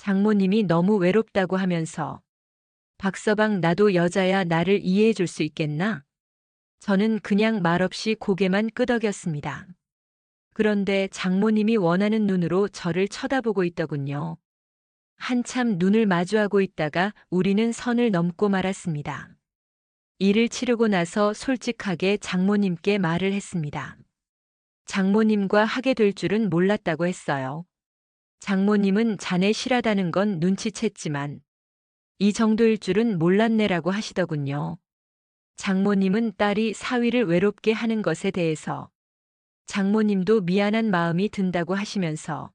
장모님이 너무 외롭다고 하면서 박서방 나도 여자야 나를 이해해 줄 수 있겠나? 저는 그냥 말없이 고개만 끄덕였습니다. 그런데 장모님이 원하는 눈으로 저를 쳐다보고 있더군요. 한참 눈을 마주하고 있다가 우리는 선을 넘고 말았습니다. 일을 치르고 나서 솔직하게 장모님께 말을 했습니다. 장모님과 하게 될 줄은 몰랐다고 했어요. 장모님은 자네 실하다는 건 눈치챘지만 이 정도일 줄은 몰랐네라고 하시더군요. 장모님은 딸이 사위를 외롭게 하는 것에 대해서 장모님도 미안한 마음이 든다고 하시면서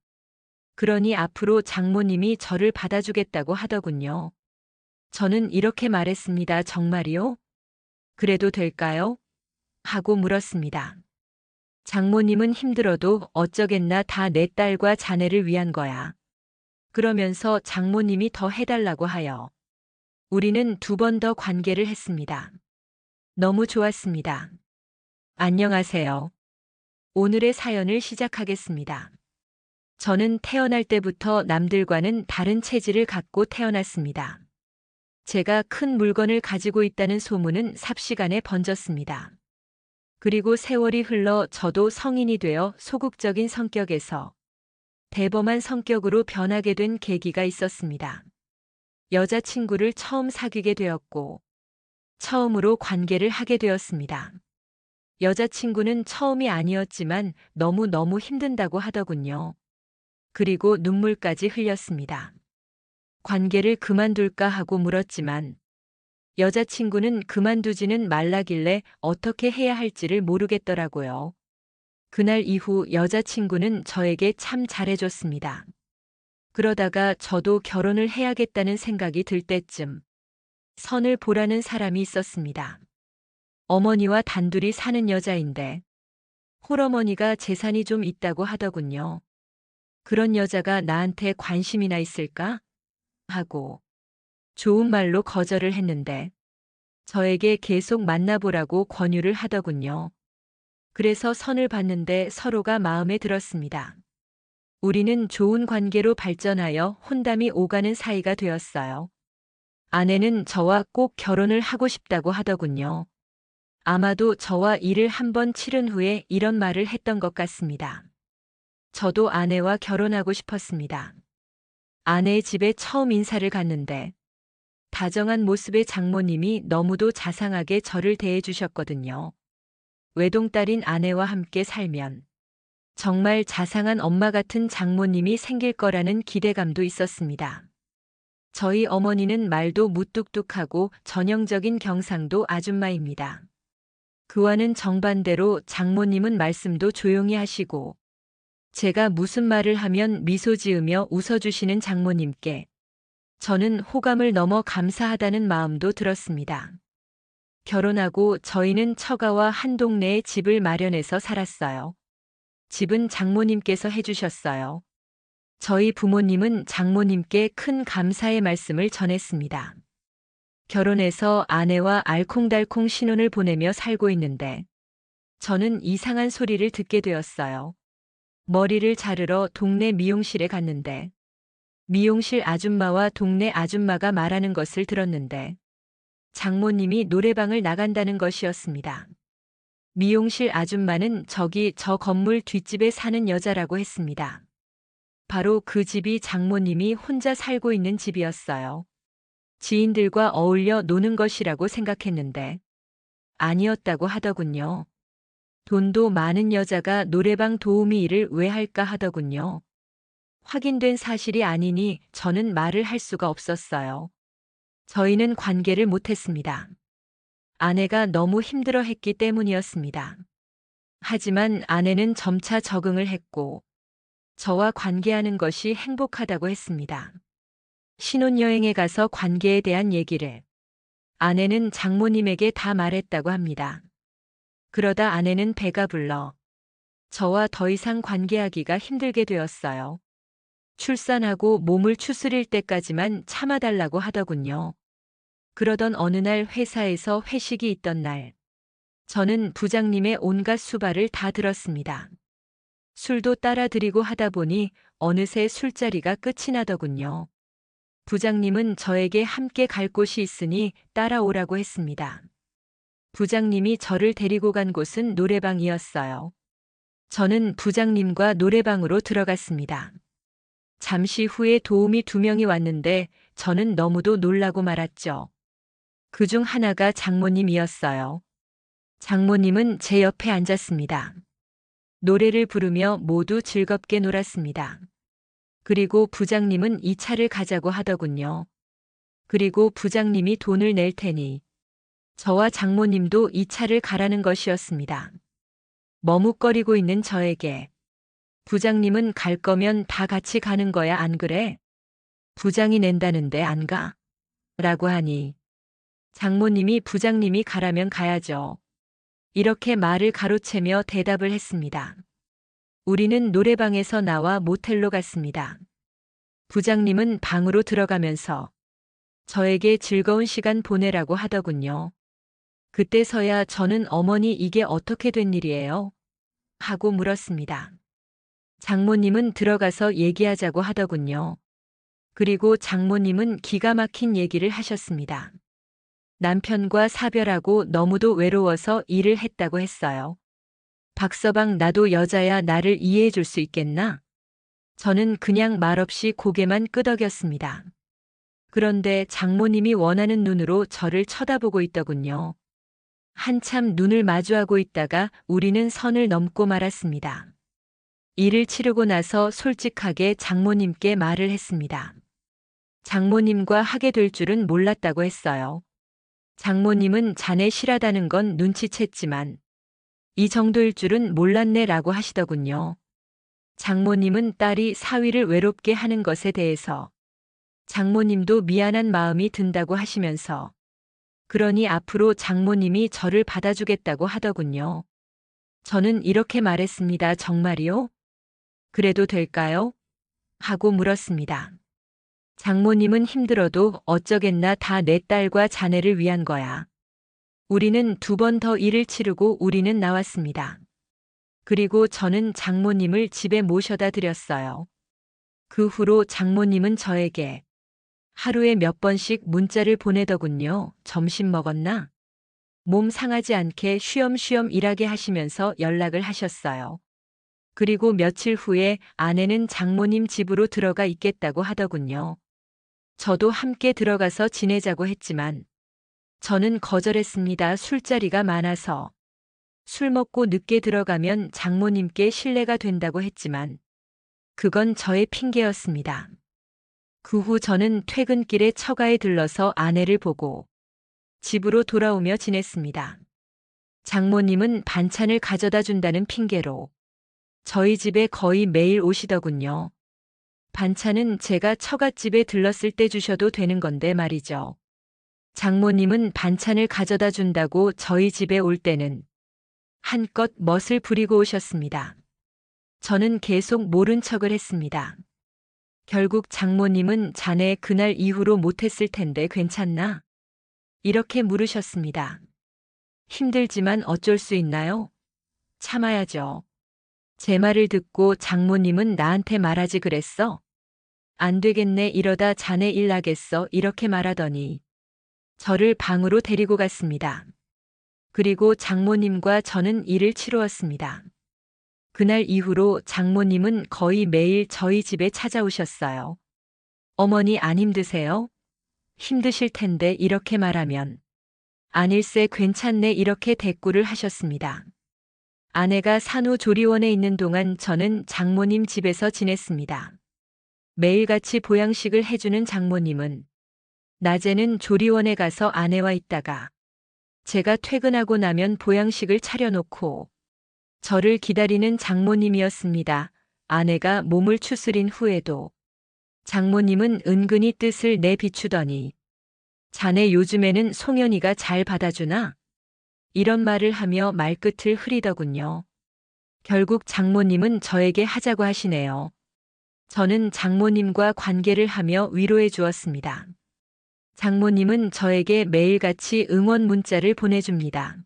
그러니 앞으로 장모님이 저를 받아주겠다고 하더군요. 저는 이렇게 말했습니다. 정말이요? 그래도 될까요? 하고 물었습니다. 장모님은 힘들어도 어쩌겠나 다 내 딸과 자네를 위한 거야. 그러면서 장모님이 더 해달라고 하여 우리는 2번 더 관계를 했습니다. 너무 좋았습니다. 안녕하세요. 오늘의 사연을 시작하겠습니다. 저는 태어날 때부터 남들과는 다른 체질을 갖고 태어났습니다. 제가 큰 물건을 가지고 있다는 소문은 삽시간에 번졌습니다. 그리고 세월이 흘러 저도 성인이 되어 소극적인 성격에서 대범한 성격으로 변하게 된 계기가 있었습니다. 여자친구를 처음 사귀게 되었고, 처음으로 관계를 하게 되었습니다. 여자친구는 처음이 아니었지만 너무너무 힘든다고 하더군요. 그리고 눈물까지 흘렸습니다. 관계를 그만둘까 하고 물었지만 여자친구는 그만두지는 말라길래 어떻게 해야 할지를 모르겠더라고요. 그날 이후 여자친구는 저에게 참 잘해줬습니다. 그러다가 저도 결혼을 해야겠다는 생각이 들 때쯤 선을 보라는 사람이 있었습니다. 어머니와 단둘이 사는 여자인데 홀어머니가 재산이 좀 있다고 하더군요. 그런 여자가 나한테 관심이나 있을까? 하고 좋은 말로 거절을 했는데 저에게 계속 만나보라고 권유를 하더군요. 그래서 선을 봤는데 서로가 마음에 들었습니다. 우리는 좋은 관계로 발전하여 혼담이 오가는 사이가 되었어요. 아내는 저와 꼭 결혼을 하고 싶다고 하더군요. 아마도 저와 일을 한번 치른 후에 이런 말을 했던 것 같습니다. 저도 아내와 결혼하고 싶었습니다. 아내의 집에 처음 인사를 갔는데 다정한 모습의 장모님이 너무도 자상하게 저를 대해 주셨거든요. 외동딸인 아내와 함께 살면 정말 자상한 엄마 같은 장모님이 생길 거라는 기대감도 있었습니다. 저희 어머니는 말도 무뚝뚝하고 전형적인 경상도 아줌마입니다. 그와는 정반대로 장모님은 말씀도 조용히 하시고 제가 무슨 말을 하면 미소 지으며 웃어주시는 장모님께 저는 호감을 넘어 감사하다는 마음도 들었습니다. 결혼하고 저희는 처가와 한 동네에 집을 마련해서 살았어요. 집은 장모님께서 해주셨어요. 저희 부모님은 장모님께 큰 감사의 말씀을 전했습니다. 결혼해서 아내와 알콩달콩 신혼을 보내며 살고 있는데 저는 이상한 소리를 듣게 되었어요. 머리를 자르러 동네 미용실에 갔는데 미용실 아줌마와 동네 아줌마가 말하는 것을 들었는데 장모님이 노래방을 나간다는 것이었습니다. 미용실 아줌마는 저기 저 건물 뒷집에 사는 여자라고 했습니다. 바로 그 집이 장모님이 혼자 살고 있는 집이었어요. 지인들과 어울려 노는 것이라고 생각했는데 아니었다고 하더군요. 돈도 많은 여자가 노래방 도우미 일을 왜 할까 하더군요. 확인된 사실이 아니니 저는 말을 할 수가 없었어요. 저희는 관계를 못했습니다. 아내가 너무 힘들어 했기 때문이었습니다. 하지만 아내는 점차 적응을 했고 저와 관계하는 것이 행복하다고 했습니다. 신혼여행에 가서 관계에 대한 얘기를 아내는 장모님에게 다 말했다고 합니다. 그러다 아내는 배가 불러 저와 더 이상 관계하기가 힘들게 되었어요. 출산하고 몸을 추스릴 때까지만 참아달라고 하더군요. 그러던 어느 날 회사에서 회식이 있던 날, 저는 부장님의 온갖 수발을 다 들었습니다. 술도 따라 드리고 하다 보니 어느새 술자리가 끝이 나더군요. 부장님은 저에게 함께 갈 곳이 있으니 따라오라고 했습니다. 부장님이 저를 데리고 간 곳은 노래방이었어요. 저는 부장님과 노래방으로 들어갔습니다. 잠시 후에 도우미 2명이 왔는데 저는 너무도 놀라고 말았죠. 그중 하나가 장모님이었어요. 장모님은 제 옆에 앉았습니다. 노래를 부르며 모두 즐겁게 놀았습니다. 그리고 부장님은 이 차를 가자고 하더군요. 그리고 부장님이 돈을 낼 테니 저와 장모님도 이 차를 가라는 것이었습니다. 머뭇거리고 있는 저에게 부장님은 갈 거면 다 같이 가는 거야, 안 그래? 부장이 낸다는데 안 가? 라고 하니 장모님이 부장님이 가라면 가야죠. 이렇게 말을 가로채며 대답을 했습니다. 우리는 노래방에서 나와 모텔로 갔습니다. 부장님은 방으로 들어가면서 저에게 즐거운 시간 보내라고 하더군요. 그때서야 저는 어머니 이게 어떻게 된 일이에요? 하고 물었습니다. 장모님은 들어가서 얘기하자고 하더군요. 그리고 장모님은 기가 막힌 얘기를 하셨습니다. 남편과 사별하고 너무도 외로워서 일을 했다고 했어요. 박서방 나도 여자야 나를 이해해 줄 수 있겠나? 저는 그냥 말없이 고개만 끄덕였습니다. 그런데 장모님이 원하는 눈으로 저를 쳐다보고 있더군요. 한참 눈을 마주하고 있다가 우리는 선을 넘고 말았습니다. 일을 치르고 나서 솔직하게 장모님께 말을 했습니다. 장모님과 하게 될 줄은 몰랐다고 했어요. 장모님은 자네 실하다는 건 눈치챘지만 이 정도일 줄은 몰랐네라고 하시더군요. 장모님은 딸이 사위를 외롭게 하는 것에 대해서 장모님도 미안한 마음이 든다고 하시면서 그러니 앞으로 장모님이 저를 받아주겠다고 하더군요. 저는 이렇게 말했습니다. 정말이요? 그래도 될까요? 하고 물었습니다. 장모님은 힘들어도 어쩌겠나 다 내 딸과 자네를 위한 거야. 우리는 2번 더 일을 치르고 우리는 나왔습니다. 그리고 저는 장모님을 집에 모셔다 드렸어요. 그 후로 장모님은 저에게 하루에 몇 번씩 문자를 보내더군요. 점심 먹었나? 몸 상하지 않게 쉬엄쉬엄 일하게 하시면서 연락을 하셨어요. 그리고 며칠 후에 아내는 장모님 집으로 들어가 있겠다고 하더군요. 저도 함께 들어가서 지내자고 했지만 저는 거절했습니다. 술자리가 많아서. 술 먹고 늦게 들어가면 장모님께 신뢰가 된다고 했지만 그건 저의 핑계였습니다. 그 후 저는 퇴근길에 처가에 들러서 아내를 보고 집으로 돌아오며 지냈습니다. 장모님은 반찬을 가져다 준다는 핑계로 저희 집에 거의 매일 오시더군요. 반찬은 제가 처갓집에 들렀을 때 주셔도 되는 건데 말이죠. 장모님은 반찬을 가져다 준다고 저희 집에 올 때는 한껏 멋을 부리고 오셨습니다. 저는 계속 모른 척을 했습니다. 결국 장모님은 자네 그날 이후로 못했을 텐데 괜찮나? 이렇게 물으셨습니다. 힘들지만 어쩔 수 있나요? 참아야죠. 제 말을 듣고 장모님은 나한테 말하지 그랬어? 안 되겠네 이러다 자네 일 나겠어 이렇게 말하더니 저를 방으로 데리고 갔습니다. 그리고 장모님과 저는 일을 치루었습니다. 그날 이후로 장모님은 거의 매일 저희 집에 찾아오셨어요. 어머니 안 힘드세요? 힘드실 텐데 이렇게 말하면 아닐세 괜찮네 이렇게 대꾸를 하셨습니다. 아내가 산후조리원에 있는 동안 저는 장모님 집에서 지냈습니다. 매일같이 보양식을 해주는 장모님은 낮에는 조리원에 가서 아내와 있다가 제가 퇴근하고 나면 보양식을 차려놓고 저를 기다리는 장모님이었습니다. 아내가 몸을 추스린 후에도 장모님은 은근히 뜻을 내비추더니 자네 요즘에는 송현이가 잘 받아주나? 이런 말을 하며 말끝을 흐리더군요. 결국 장모님은 저에게 하자고 하시네요. 저는 장모님과 관계를 하며 위로해 주었습니다. 장모님은 저에게 매일같이 응원 문자를 보내줍니다.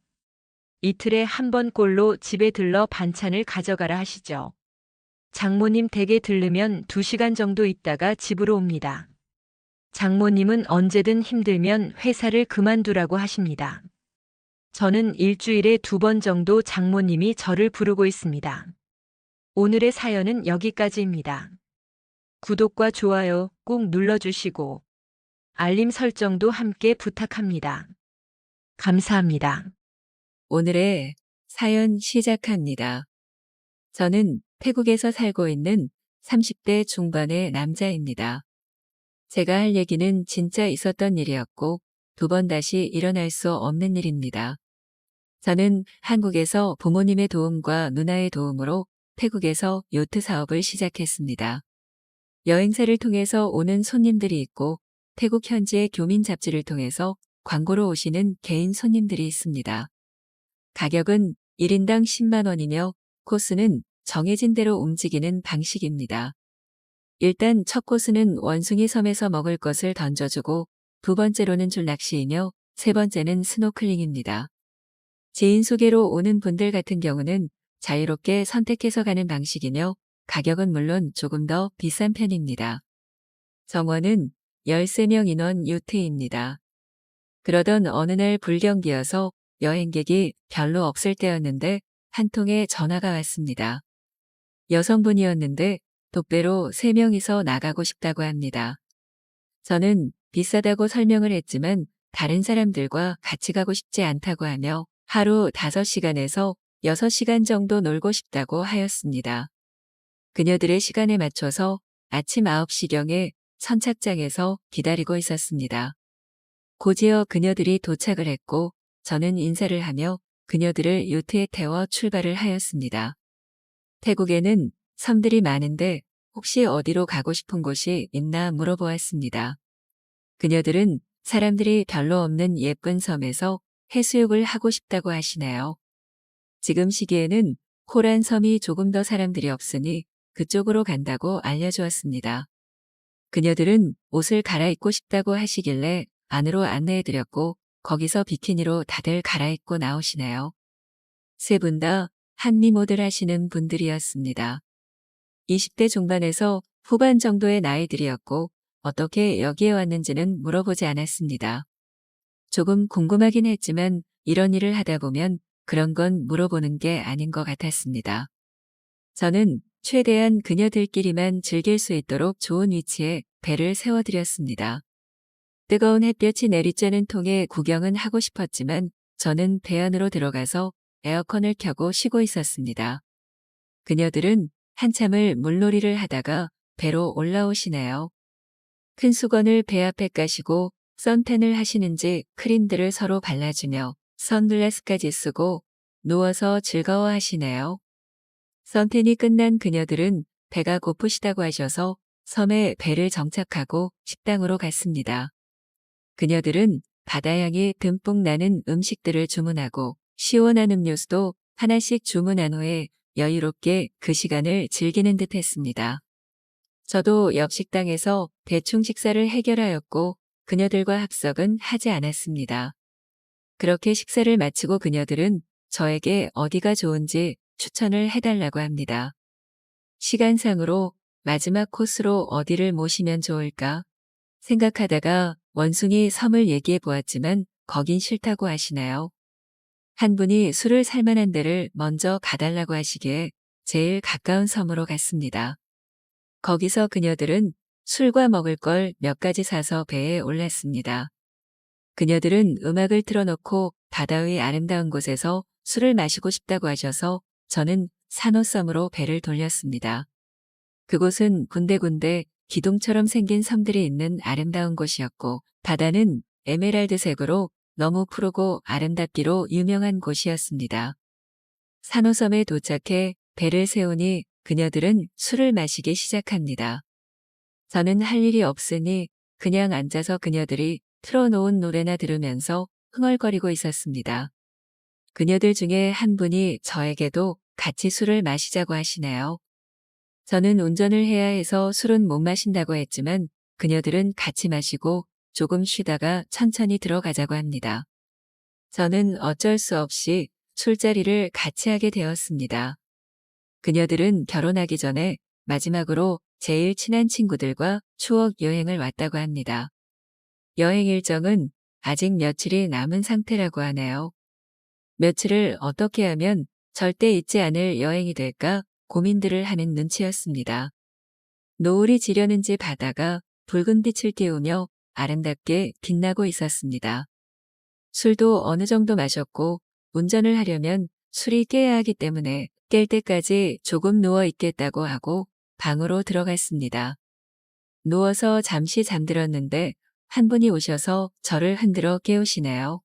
이틀에 한 번 꼴로 집에 들러 반찬을 가져가라 하시죠. 장모님 댁에 들르면 2시간 정도 있다가 집으로 옵니다. 장모님은 언제든 힘들면 회사를 그만두라고 하십니다. 저는 일주일에 2번 정도 장모님이 저를 부르고 있습니다. 오늘의 사연은 여기까지입니다. 구독과 좋아요 꼭 눌러주시고 알림 설정도 함께 부탁합니다. 감사합니다. 오늘의 사연 시작합니다. 저는 태국에서 살고 있는 30대 중반의 남자입니다. 제가 할 얘기는 진짜 있었던 일이었고 2번 다시 일어날 수 없는 일입니다. 저는 한국에서 부모님의 도움과 누나의 도움으로 태국에서 요트 사업을 시작했습니다. 여행사를 통해서 오는 손님들이 있고 태국 현지의 교민 잡지를 통해서 광고로 오시는 개인 손님들이 있습니다. 가격은 1인당 10만 원이며 코스는 정해진 대로 움직이는 방식입니다. 일단 첫 코스는 원숭이 섬에서 먹을 것을 던져주고 2번째로는 줄낚시이며 3번째는 스노클링입니다. 지인 소개로 오는 분들 같은 경우는 자유롭게 선택해서 가는 방식이며 가격은 물론 조금 더 비싼 편입니다. 정원은 13명 인원 요트입니다. 그러던 어느 날 불경기여서 여행객이 별로 없을 때였는데 한 통의 전화가 왔습니다. 여성분이었는데 독배로 3명이서 나가고 싶다고 합니다. 저는 비싸다고 설명을 했지만 다른 사람들과 같이 가고 싶지 않다고 하며 하루 5시간에서 6시간 정도 놀고 싶다고 하였습니다. 그녀들의 시간에 맞춰서 아침 9시경에 선착장에서 기다리고 있었습니다. 곧이어 그녀들이 도착을 했고 저는 인사를 하며 그녀들을 요트에 태워 출발을 하였습니다. 태국에는 섬들이 많은데 혹시 어디로 가고 싶은 곳이 있나 물어보았습니다. 그녀들은 사람들이 별로 없는 예쁜 섬에서 해수욕을 하고 싶다고 하시나요? 지금 시기에는 코란 섬이 조금 더 사람들이 없으니 그쪽으로 간다고 알려주었습니다. 그녀들은 옷을 갈아입고 싶다고 하시길래 안으로 안내해드렸고 거기서 비키니로 다들 갈아입고 나오시네요. 3분 다 한리모델 하시는 분들이었습니다. 20대 중반에서 후반 정도의 나이들이었고 어떻게 여기에 왔는지는 물어보지 않았습니다. 조금 궁금하긴 했지만 이런 일을 하다 보면 그런 건 물어보는 게 아닌 것 같았습니다. 저는 최대한 그녀들끼리만 즐길 수 있도록 좋은 위치에 배를 세워드렸습니다. 뜨거운 햇볕이 내리쬐는 통에 구경은 하고 싶었지만 저는 배 안으로 들어가서 에어컨을 켜고 쉬고 있었습니다. 그녀들은 한참을 물놀이를 하다가 배로 올라오시네요. 큰 수건을 배 앞에 까시고 선탠을 하시는지 크림들을 서로 발라주며 선글라스까지 쓰고 누워서 즐거워하시네요. 선탠이 끝난 그녀들은 배가 고프시다고 하셔서 섬에 배를 정착하고 식당으로 갔습니다. 그녀들은 바다향이 듬뿍 나는 음식들을 주문하고 시원한 음료수도 하나씩 주문한 후에 여유롭게 그 시간을 즐기는 듯 했습니다. 저도 옆 식당에서 대충 식사를 해결하였고 그녀들과 합석은 하지 않았습니다. 그렇게 식사를 마치고 그녀들은 저에게 어디가 좋은지 추천을 해달라고 합니다. 시간상으로 마지막 코스로 어디를 모시면 좋을까 생각하다가 원숭이 섬을 얘기해 보았지만 거긴 싫다고 하시나요? 한 분이 술을 살만한 데를 먼저 가달라고 하시기에 제일 가까운 섬으로 갔습니다. 거기서 그녀들은 술과 먹을 걸 몇 가지 사서 배에 올랐습니다. 그녀들은 음악을 틀어놓고 바다 위 아름다운 곳에서 술을 마시고 싶다고 하셔서 저는 산호섬으로 배를 돌렸습니다. 그곳은 군데군데 기둥처럼 생긴 섬들이 있는 아름다운 곳이었고 바다는 에메랄드색으로 너무 푸르고 아름답기로 유명한 곳이었습니다. 산호섬에 도착해 배를 세우니 그녀들은 술을 마시기 시작합니다. 저는 할 일이 없으니 그냥 앉아서 그녀들이 틀어놓은 노래나 들으면서 흥얼거리고 있었습니다. 그녀들 중에 한 분이 저에게도 같이 술을 마시자고 하시네요. 저는 운전을 해야 해서 술은 못 마신다고 했지만 그녀들은 같이 마시고 조금 쉬다가 천천히 들어가자고 합니다. 저는 어쩔 수 없이 술자리를 같이 하게 되었습니다. 그녀들은 결혼하기 전에 마지막으로 제일 친한 친구들과 추억 여행을 왔다고 합니다. 여행 일정은 아직 며칠이 남은 상태라고 하네요. 며칠을 어떻게 하면 절대 잊지 않을 여행이 될까 고민들을 하는 눈치였습니다. 노을이 지려는지 바다가 붉은 빛을 띄우며 아름답게 빛나고 있었습니다. 술도 어느 정도 마셨고 운전을 하려면 술이 깨야 하기 때문에 깰 때까지 조금 누워 있겠다고 하고 방으로 들어갔습니다. 누워서 잠시 잠들었는데 한 분이 오셔서 저를 흔들어 깨우시네요.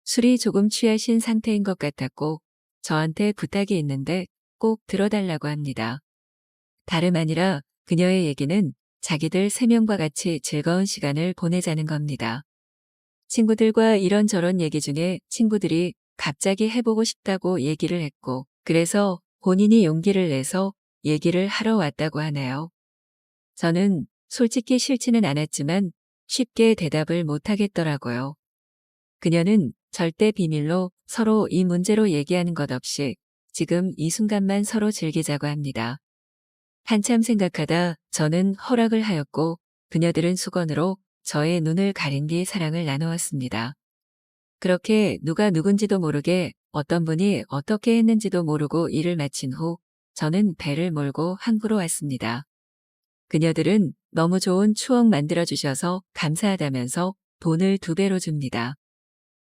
술이 조금 취하신 상태인 것 같았고 저한테 부탁이 있는데 꼭 들어달라고 합니다. 다름 아니라 그녀의 얘기는 자기들 3명과 같이 즐거운 시간을 보내자는 겁니다. 친구들과 이런저런 얘기 중에 친구들이 갑자기 해보고 싶다고 얘기를 했고 그래서 본인이 용기를 내서 얘기를 하러 왔다고 하네요. 저는 솔직히 싫지는 않았지만 쉽게 대답을 못하겠더라고요. 그녀는 절대 비밀로 서로 이 문제로 얘기하는 것 없이 지금 이 순간만 서로 즐기자고 합니다. 한참 생각하다 저는 허락을 하였고 그녀들은 수건으로 저의 눈을 가린 뒤 사랑을 나누었습니다. 그렇게 누가 누군지도 모르게 어떤 분이 어떻게 했는지도 모르고 일을 마친 후 저는 배를 몰고 항구로 왔습니다. 그녀들은 너무 좋은 추억 만들어주셔서 감사하다면서 돈을 2배로 줍니다.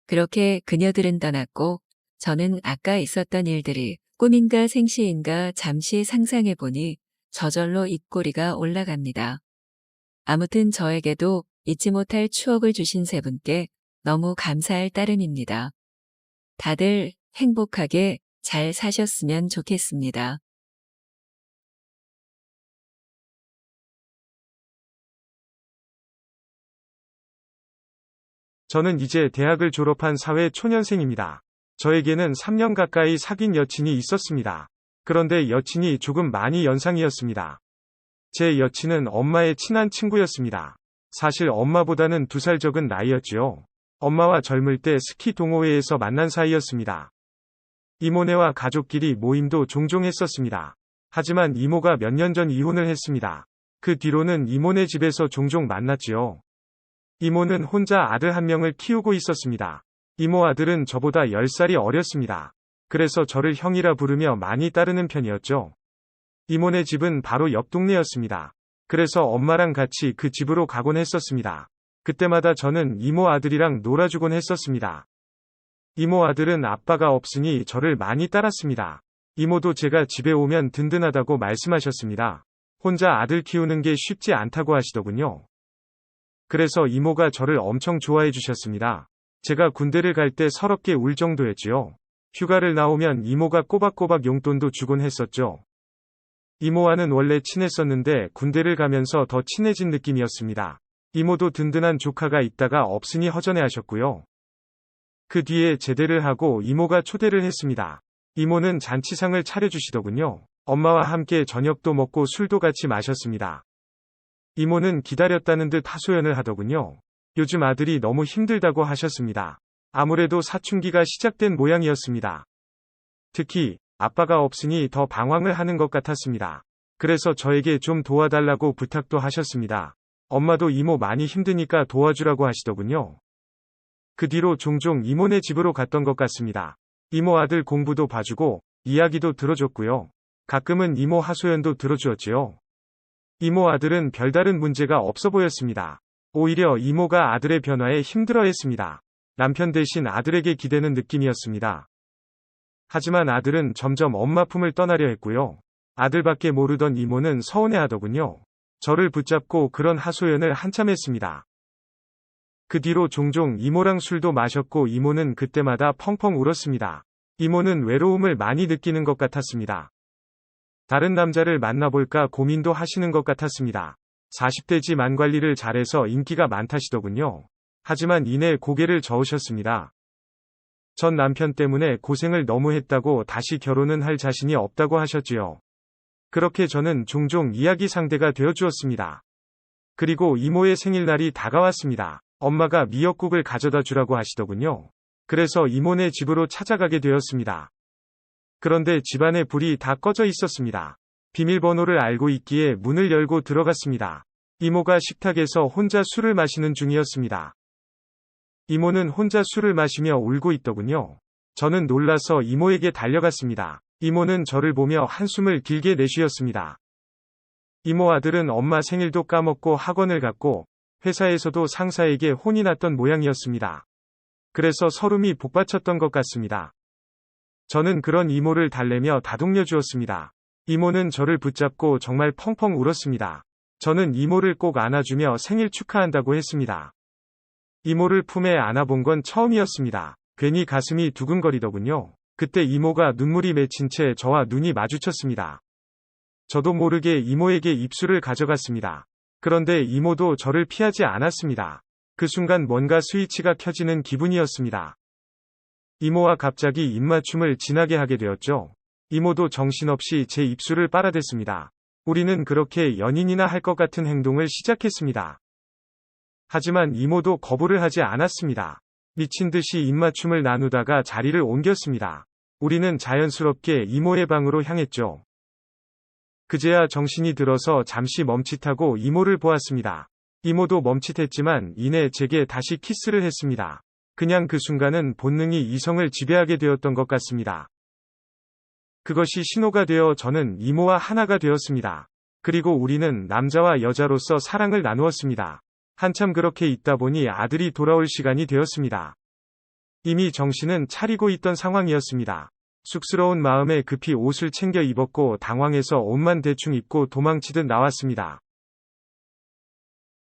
그렇게 그녀들은 떠났고 저는 아까 있었던 일들이 꿈인가 생시인가 잠시 상상해보니 저절로 입꼬리가 올라갑니다. 아무튼 저에게도 잊지 못할 추억을 주신 3분께 너무 감사할 따름입니다. 다들 행복하게 잘 사셨으면 좋겠습니다. 저는 이제 대학을 졸업한 사회 초년생입니다. 저에게는 3년 가까이 사귄 여친이 있었습니다. 그런데 여친이 조금 많이 연상이었습니다. 제 여친은 엄마의 친한 친구였습니다. 사실 엄마보다는 2살 적은 나이였지요. 엄마와 젊을 때 스키 동호회에서 만난 사이였습니다. 이모네와 가족끼리 모임도 종종 했었습니다. 하지만 이모가 몇 년 전 이혼을 했습니다. 그 뒤로는 이모네 집에서 종종 만났지요. 이모는 혼자 아들 1명을 키우고 있었습니다. 이모 아들은 저보다 10살이 어렸습니다. 그래서 저를 형이라 부르며 많이 따르는 편이었죠. 이모네 집은 바로 옆 동네였습니다. 그래서 엄마랑 같이 그 집으로 가곤 했었습니다. 그때마다 저는 이모 아들이랑 놀아주곤 했었습니다. 이모 아들은 아빠가 없으니 저를 많이 따랐습니다. 이모도 제가 집에 오면 든든하다고 말씀하셨습니다. 혼자 아들 키우는 게 쉽지 않다고 하시더군요. 그래서 이모가 저를 엄청 좋아해 주셨습니다. 제가 군대를 갈 때 서럽게 울 정도였지요. 휴가를 나오면 이모가 꼬박꼬박 용돈도 주곤 했었죠. 이모와는 원래 친했었는데 군대를 가면서 더 친해진 느낌이었습니다. 이모도 든든한 조카가 있다가 없으니 허전해하셨고요. 그 뒤에 제대를 하고 이모가 초대를 했습니다. 이모는 잔치상을 차려주시더군요. 엄마와 함께 저녁도 먹고 술도 같이 마셨습니다. 이모는 기다렸다는 듯 하소연을 하더군요. 요즘 아들이 너무 힘들다고 하셨습니다. 아무래도 사춘기가 시작된 모양이었습니다. 특히 아빠가 없으니 더 방황을 하는 것 같았습니다. 그래서 저에게 좀 도와달라고 부탁도 하셨습니다. 엄마도 이모 많이 힘드니까 도와주라고 하시더군요. 그 뒤로 종종 이모네 집으로 갔던 것 같습니다. 이모 아들 공부도 봐주고 이야기도 들어줬고요. 가끔은 이모 하소연도 들어주었지요. 이모 아들은 별다른 문제가 없어 보였습니다. 오히려 이모가 아들의 변화에 힘들어했습니다. 남편 대신 아들에게 기대는 느낌이었습니다. 하지만 아들은 점점 엄마 품을 떠나려 했고요. 아들밖에 모르던 이모는 서운해하더군요. 저를 붙잡고 그런 하소연을 한참 했습니다. 그 뒤로 종종 이모랑 술도 마셨고 이모는 그때마다 펑펑 울었습니다. 이모는 외로움을 많이 느끼는 것 같았습니다. 다른 남자를 만나볼까 고민도 하시는 것 같았습니다. 40대지만 관리를 잘해서 인기가 많다시더군요. 하지만 이내 고개를 저으셨습니다. 전 남편 때문에 고생을 너무 했다고 다시 결혼은 할 자신이 없다고 하셨지요. 그렇게 저는 종종 이야기 상대가 되어주었습니다. 그리고 이모의 생일날이 다가왔습니다. 엄마가 미역국을 가져다 주라고 하시더군요. 그래서 이모네 집으로 찾아가게 되었습니다. 그런데 집안에 불이 다 꺼져 있었습니다. 비밀번호를 알고 있기에 문을 열고 들어갔습니다. 이모가 식탁에서 혼자 술을 마시는 중이었습니다. 이모는 혼자 술을 마시며 울고 있더군요. 저는 놀라서 이모에게 달려갔습니다. 이모는 저를 보며 한숨을 길게 내쉬었습니다. 이모 아들은 엄마 생일도 까먹고 학원을 갔고 회사에서도 상사에게 혼이 났던 모양이었습니다. 그래서 서름이 복받쳤던 것 같습니다. 저는 그런 이모를 달래며 다독여 주었습니다. 이모는 저를 붙잡고 정말 펑펑 울었습니다. 저는 이모를 꼭 안아주며 생일 축하한다고 했습니다. 이모를 품에 안아본 건 처음이었습니다. 괜히 가슴이 두근거리더군요. 그때 이모가 눈물이 맺힌 채 저와 눈이 마주쳤습니다. 저도 모르게 이모에게 입술을 가져갔습니다. 그런데 이모도 저를 피하지 않았습니다. 그 순간 뭔가 스위치가 켜지는 기분이었습니다. 이모와 갑자기 입맞춤을 진하게 하게 되었죠. 이모도 정신없이 제 입술을 빨아댔습니다. 우리는 그렇게 연인이나 할 것 같은 행동을 시작했습니다. 하지만 이모도 거부를 하지 않았습니다. 미친 듯이 입맞춤을 나누다가 자리를 옮겼습니다. 우리는 자연스럽게 이모의 방으로 향했죠. 그제야 정신이 들어서 잠시 멈칫하고 이모를 보았습니다. 이모도 멈칫했지만 이내 제게 다시 키스를 했습니다. 그냥 그 순간은 본능이 이성을 지배하게 되었던 것 같습니다. 그것이 신호가 되어 저는 이모와 하나가 되었습니다. 그리고 우리는 남자와 여자로서 사랑을 나누었습니다. 한참 그렇게 있다 보니 아들이 돌아올 시간이 되었습니다. 이미 정신은 차리고 있던 상황이었습니다. 쑥스러운 마음에 급히 옷을 챙겨 입었고 당황해서 옷만 대충 입고 도망치듯 나왔습니다.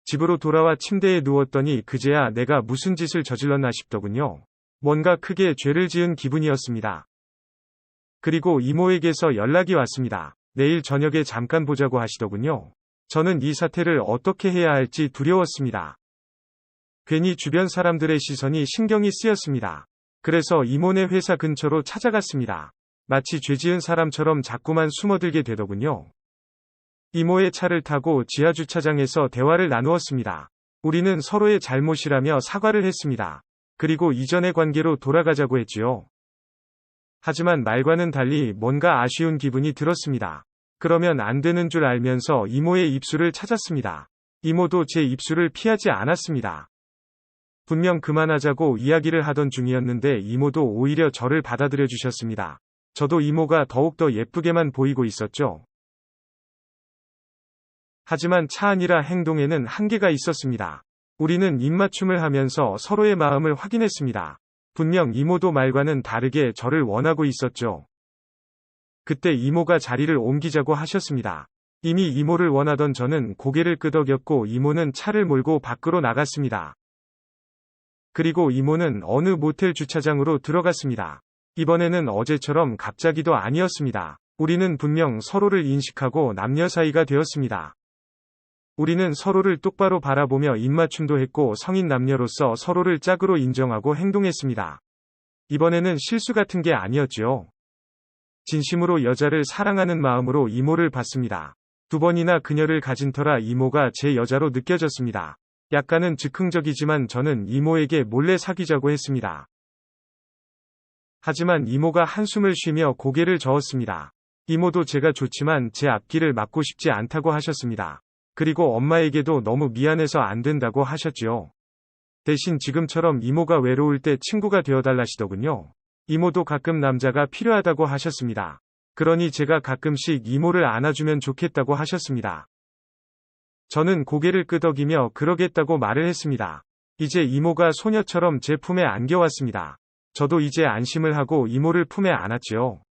집으로 돌아와 침대에 누웠더니 그제야 내가 무슨 짓을 저질렀나 싶더군요. 뭔가 크게 죄를 지은 기분이었습니다. 그리고 이모에게서 연락이 왔습니다. 내일 저녁에 잠깐 보자고 하시더군요. 저는 이 사태를 어떻게 해야 할지 두려웠습니다. 괜히 주변 사람들의 시선이 신경이 쓰였습니다. 그래서 이모네 회사 근처로 찾아갔습니다. 마치 죄 지은 사람처럼 자꾸만 숨어들게 되더군요. 이모의 차를 타고 지하주차장에서 대화를 나누었습니다. 우리는 서로의 잘못이라며 사과를 했습니다. 그리고 이전의 관계로 돌아가자고 했지요. 하지만 말과는 달리 뭔가 아쉬운 기분이 들었습니다. 그러면 안 되는 줄 알면서 이모의 입술을 찾았습니다. 이모도 제 입술을 피하지 않았습니다. 분명 그만하자고 이야기를 하던 중이었는데 이모도 오히려 저를 받아들여 주셨습니다. 저도 이모가 더욱더 예쁘게만 보이고 있었죠. 하지만 차 안이라 행동에는 한계가 있었습니다. 우리는 입맞춤을 하면서 서로의 마음을 확인했습니다. 분명 이모도 말과는 다르게 저를 원하고 있었죠. 그때 이모가 자리를 옮기자고 하셨습니다. 이미 이모를 원하던 저는 고개를 끄덕였고 이모는 차를 몰고 밖으로 나갔습니다. 그리고 이모는 어느 모텔 주차장으로 들어갔습니다. 이번에는 어제처럼 갑자기도 아니었습니다. 우리는 분명 서로를 인식하고 남녀 사이가 되었습니다. 우리는 서로를 똑바로 바라보며 입맞춤도 했고 성인 남녀로서 서로를 짝으로 인정하고 행동했습니다. 이번에는 실수 같은 게 아니었죠. 진심으로 여자를 사랑하는 마음으로 이모를 봤습니다. 2번이나 그녀를 가진 터라 이모가 제 여자로 느껴졌습니다. 약간은 즉흥적이지만 저는 이모에게 몰래 사귀자고 했습니다. 하지만 이모가 한숨을 쉬며 고개를 저었습니다. 이모도 제가 좋지만 제 앞길을 막고 싶지 않다고 하셨습니다. 그리고 엄마에게도 너무 미안해서 안 된다고 하셨지요. 대신 지금처럼 이모가 외로울 때 친구가 되어달라시더군요. 이모도 가끔 남자가 필요하다고 하셨습니다. 그러니 제가 가끔씩 이모를 안아주면 좋겠다고 하셨습니다. 저는 고개를 끄덕이며 그러겠다고 말을 했습니다. 이제 이모가 소녀처럼 제 품에 안겨왔습니다. 저도 이제 안심을 하고 이모를 품에 안았지요.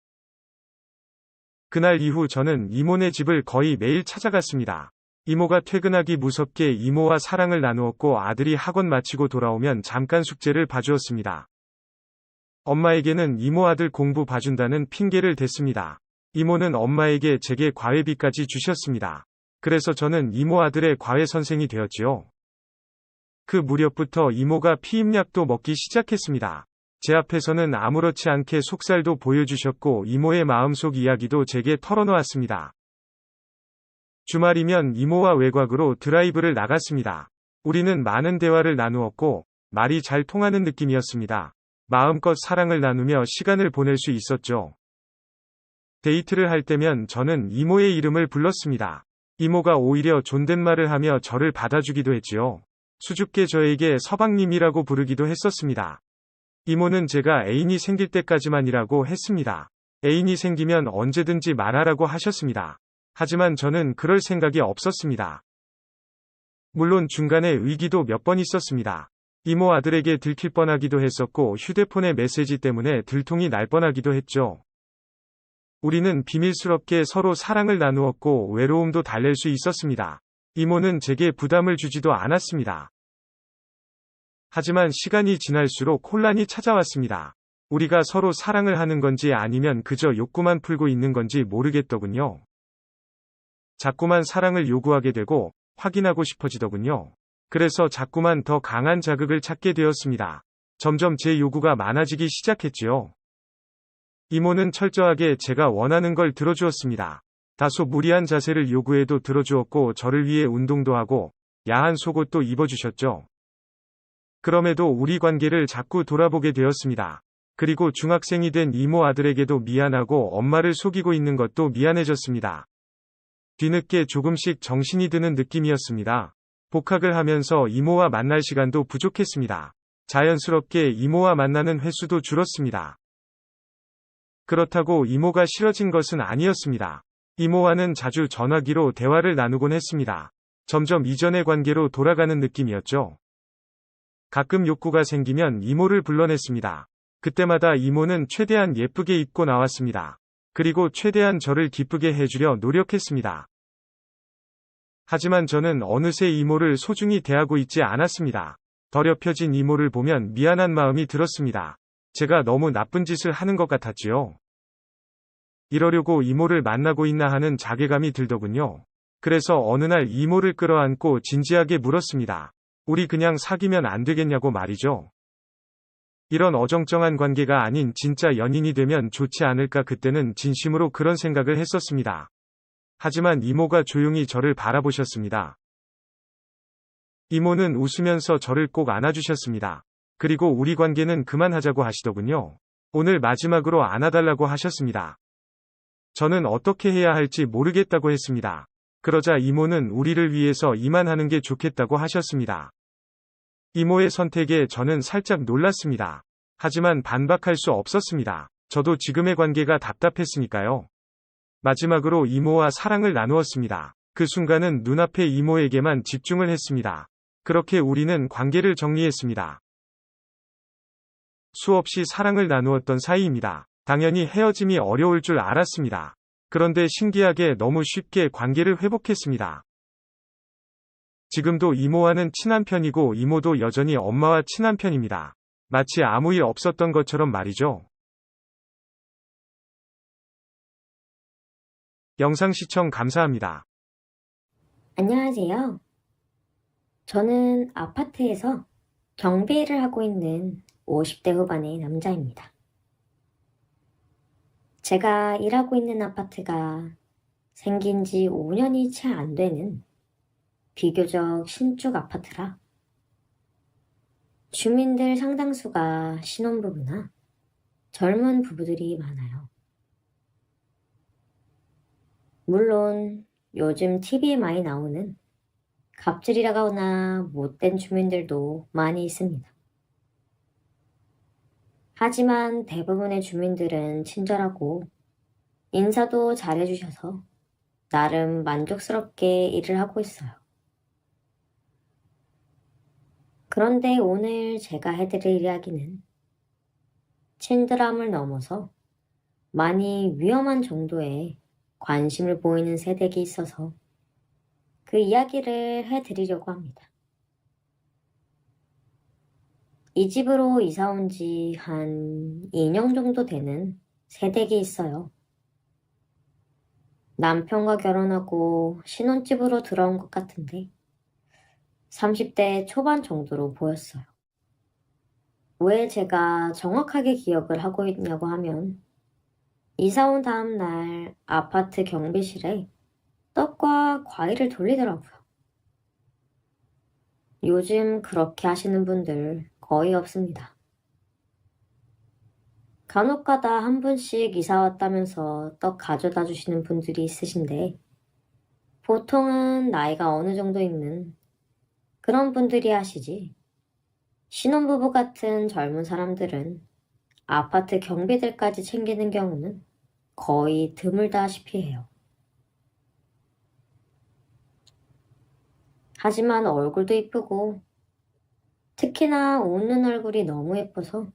그날 이후 저는 이모네 집을 거의 매일 찾아갔습니다. 이모가 퇴근하기 무섭게 이모와 사랑을 나누었고 아들이 학원 마치고 돌아오면 잠깐 숙제를 봐주었습니다. 엄마에게는 이모 아들 공부 봐준다는 핑계를 댔습니다. 이모는 엄마에게 제게 과외비까지 주셨습니다. 그래서 저는 이모 아들의 과외 선생이 되었지요. 그 무렵부터 이모가 피임약도 먹기 시작했습니다. 제 앞에서는 아무렇지 않게 속살도 보여주셨고 이모의 마음속 이야기도 제게 털어놓았습니다. 주말이면 이모와 외곽으로 드라이브를 나갔습니다. 우리는 많은 대화를 나누었고 말이 잘 통하는 느낌이었습니다. 마음껏 사랑을 나누며 시간을 보낼 수 있었죠. 데이트를 할 때면 저는 이모의 이름을 불렀습니다. 이모가 오히려 존댓말을 하며 저를 받아주기도 했지요. 수줍게 저에게 서방님이라고 부르기도 했었습니다. 이모는 제가 애인이 생길 때까지만이라고 했습니다. 애인이 생기면 언제든지 말하라고 하셨습니다. 하지만 저는 그럴 생각이 없었습니다. 물론 중간에 위기도 몇 번 있었습니다. 이모 아들에게 들킬 뻔하기도 했었고 휴대폰의 메시지 때문에 들통이 날 뻔하기도 했죠. 우리는 비밀스럽게 서로 사랑을 나누었고 외로움도 달랠 수 있었습니다. 이모는 제게 부담을 주지도 않았습니다. 하지만 시간이 지날수록 혼란이 찾아왔습니다. 우리가 서로 사랑을 하는 건지 아니면 그저 욕구만 풀고 있는 건지 모르겠더군요. 자꾸만 사랑을 요구하게 되고 확인하고 싶어지더군요. 그래서 자꾸만 더 강한 자극을 찾게 되었습니다. 점점 제 요구가 많아지기 시작했지요. 이모는 철저하게 제가 원하는 걸 들어주었습니다. 다소 무리한 자세를 요구해도 들어주었고 저를 위해 운동도 하고 야한 속옷도 입어주셨죠. 그럼에도 우리 관계를 자꾸 돌아보게 되었습니다. 그리고 중학생이 된 이모 아들에게도 미안하고 엄마를 속이고 있는 것도 미안해졌습니다. 뒤늦게 조금씩 정신이 드는 느낌이었습니다. 복학을 하면서 이모와 만날 시간도 부족했습니다. 자연스럽게 이모와 만나는 횟수도 줄었습니다. 그렇다고 이모가 싫어진 것은 아니었습니다. 이모와는 자주 전화기로 대화를 나누곤 했습니다. 점점 이전의 관계로 돌아가는 느낌이었죠. 가끔 욕구가 생기면 이모를 불러냈습니다. 그때마다 이모는 최대한 예쁘게 입고 나왔습니다. 그리고 최대한 저를 기쁘게 해주려 노력했습니다. 하지만 저는 어느새 이모를 소중히 대하고 있지 않았습니다. 더럽혀진 이모를 보면 미안한 마음이 들었습니다. 제가 너무 나쁜 짓을 하는 것 같았지요. 이러려고 이모를 만나고 있나 하는 자괴감이 들더군요. 그래서 어느 날 이모를 끌어안고 진지하게 물었습니다. 우리 그냥 사귀면 안 되겠냐고 말이죠. 이런 어정쩡한 관계가 아닌 진짜 연인이 되면 좋지 않을까 그때는 진심으로 그런 생각을 했었습니다. 하지만 이모가 조용히 저를 바라보셨습니다. 이모는 웃으면서 저를 꼭 안아주셨습니다. 그리고 우리 관계는 그만하자고 하시더군요. 오늘 마지막으로 안아달라고 하셨습니다. 저는 어떻게 해야 할지 모르겠다고 했습니다. 그러자 이모는 우리를 위해서 이만하는 게 좋겠다고 하셨습니다. 이모의 선택에 저는 살짝 놀랐습니다. 하지만 반박할 수 없었습니다. 저도 지금의 관계가 답답했으니까요. 마지막으로 이모와 사랑을 나누었습니다. 그 순간은 눈앞에 이모에게만 집중을 했습니다. 그렇게 우리는 관계를 정리했습니다. 수없이 사랑을 나누었던 사이입니다. 당연히 헤어짐이 어려울 줄 알았습니다. 그런데 신기하게 너무 쉽게 관계를 회복했습니다. 지금도 이모와는 친한 편이고 이모도 여전히 엄마와 친한 편입니다. 마치 아무 일 없었던 것처럼 말이죠. 영상 시청 감사합니다. 안녕하세요. 저는 아파트에서 경비 일을 하고 있는 50대 후반의 남자입니다. 제가 일하고 있는 아파트가 생긴 지 5년이 채 안 되는 비교적 신축 아파트라 주민들 상당수가 신혼부부나 젊은 부부들이 많아요. 물론 요즘 TV에 많이 나오는 갑질이라거나 못된 주민들도 많이 있습니다. 하지만 대부분의 주민들은 친절하고 인사도 잘해주셔서 나름 만족스럽게 일을 하고 있어요. 그런데 오늘 제가 해드릴 이야기는 친절함을 넘어서 많이 위험한 정도의 관심을 보이는 세댁이 있어서 그 이야기를 해드리려고 합니다. 이 집으로 이사 온 지 한 2년 정도 되는 세댁이 있어요. 남편과 결혼하고 신혼집으로 들어온 것 같은데 30대 초반 정도로 보였어요. 왜 제가 정확하게 기억을 하고 있냐고 하면 이사 온 다음 날 아파트 경비실에 떡과 과일을 돌리더라고요. 요즘 그렇게 하시는 분들 거의 없습니다. 간혹가다 한 분씩 이사 왔다면서 떡 가져다 주시는 분들이 있으신데 보통은 나이가 어느 정도 있는 그런 분들이 하시지. 신혼부부 같은 젊은 사람들은 아파트 경비들까지 챙기는 경우는 거의 드물다시피 해요. 하지만 얼굴도 이쁘고 특히나 웃는 얼굴이 너무 예뻐서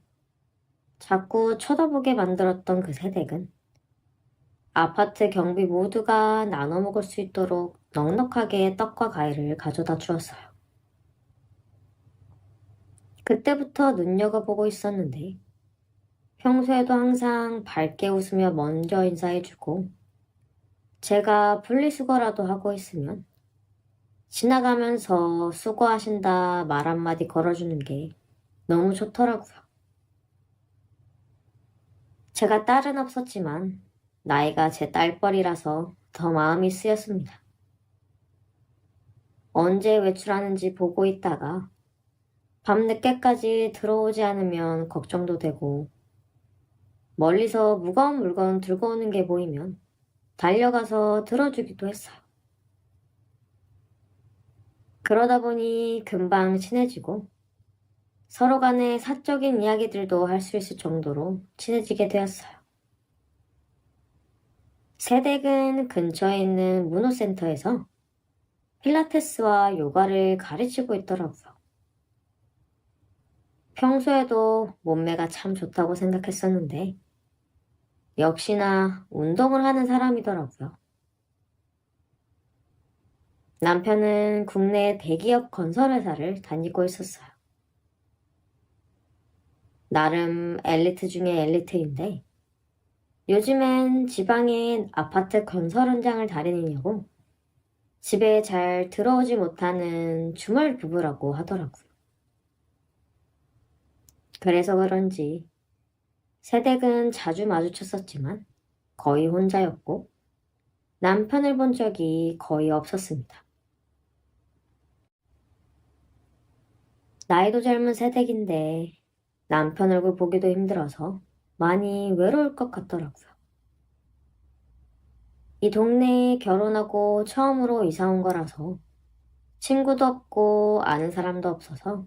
자꾸 쳐다보게 만들었던 그 새댁은 아파트 경비 모두가 나눠 먹을 수 있도록 넉넉하게 떡과 과일을 가져다 주었어요. 그때부터 눈여겨보고 있었는데 평소에도 항상 밝게 웃으며 먼저 인사해주고 제가 분리수거라도 하고 있으면 지나가면서 수고하신다 말 한마디 걸어주는 게 너무 좋더라고요. 제가 딸은 없었지만 나이가 제 딸뻘이라서 더 마음이 쓰였습니다. 언제 외출하는지 보고 있다가 밤늦게까지 들어오지 않으면 걱정도 되고 멀리서 무거운 물건 들고 오는 게 보이면 달려가서 들어주기도 했어요. 그러다 보니 금방 친해지고 서로 간에 사적인 이야기들도 할 수 있을 정도로 친해지게 되었어요. 새댁은 근처에 있는 문호센터에서 필라테스와 요가를 가르치고 있더라고요. 평소에도 몸매가 참 좋다고 생각했었는데 역시나 운동을 하는 사람이더라고요. 남편은 국내 대기업 건설회사를 다니고 있었어요. 나름 엘리트 중에 엘리트인데 요즘엔 지방의 아파트 건설 현장을 다니느냐고 집에 잘 들어오지 못하는 주말 부부라고 하더라고요. 그래서 그런지 새댁은 자주 마주쳤었지만 거의 혼자였고 남편을 본 적이 거의 없었습니다. 나이도 젊은 새댁인데 남편 얼굴 보기도 힘들어서 많이 외로울 것 같더라고요. 이 동네에 결혼하고 처음으로 이사 온 거라서 친구도 없고 아는 사람도 없어서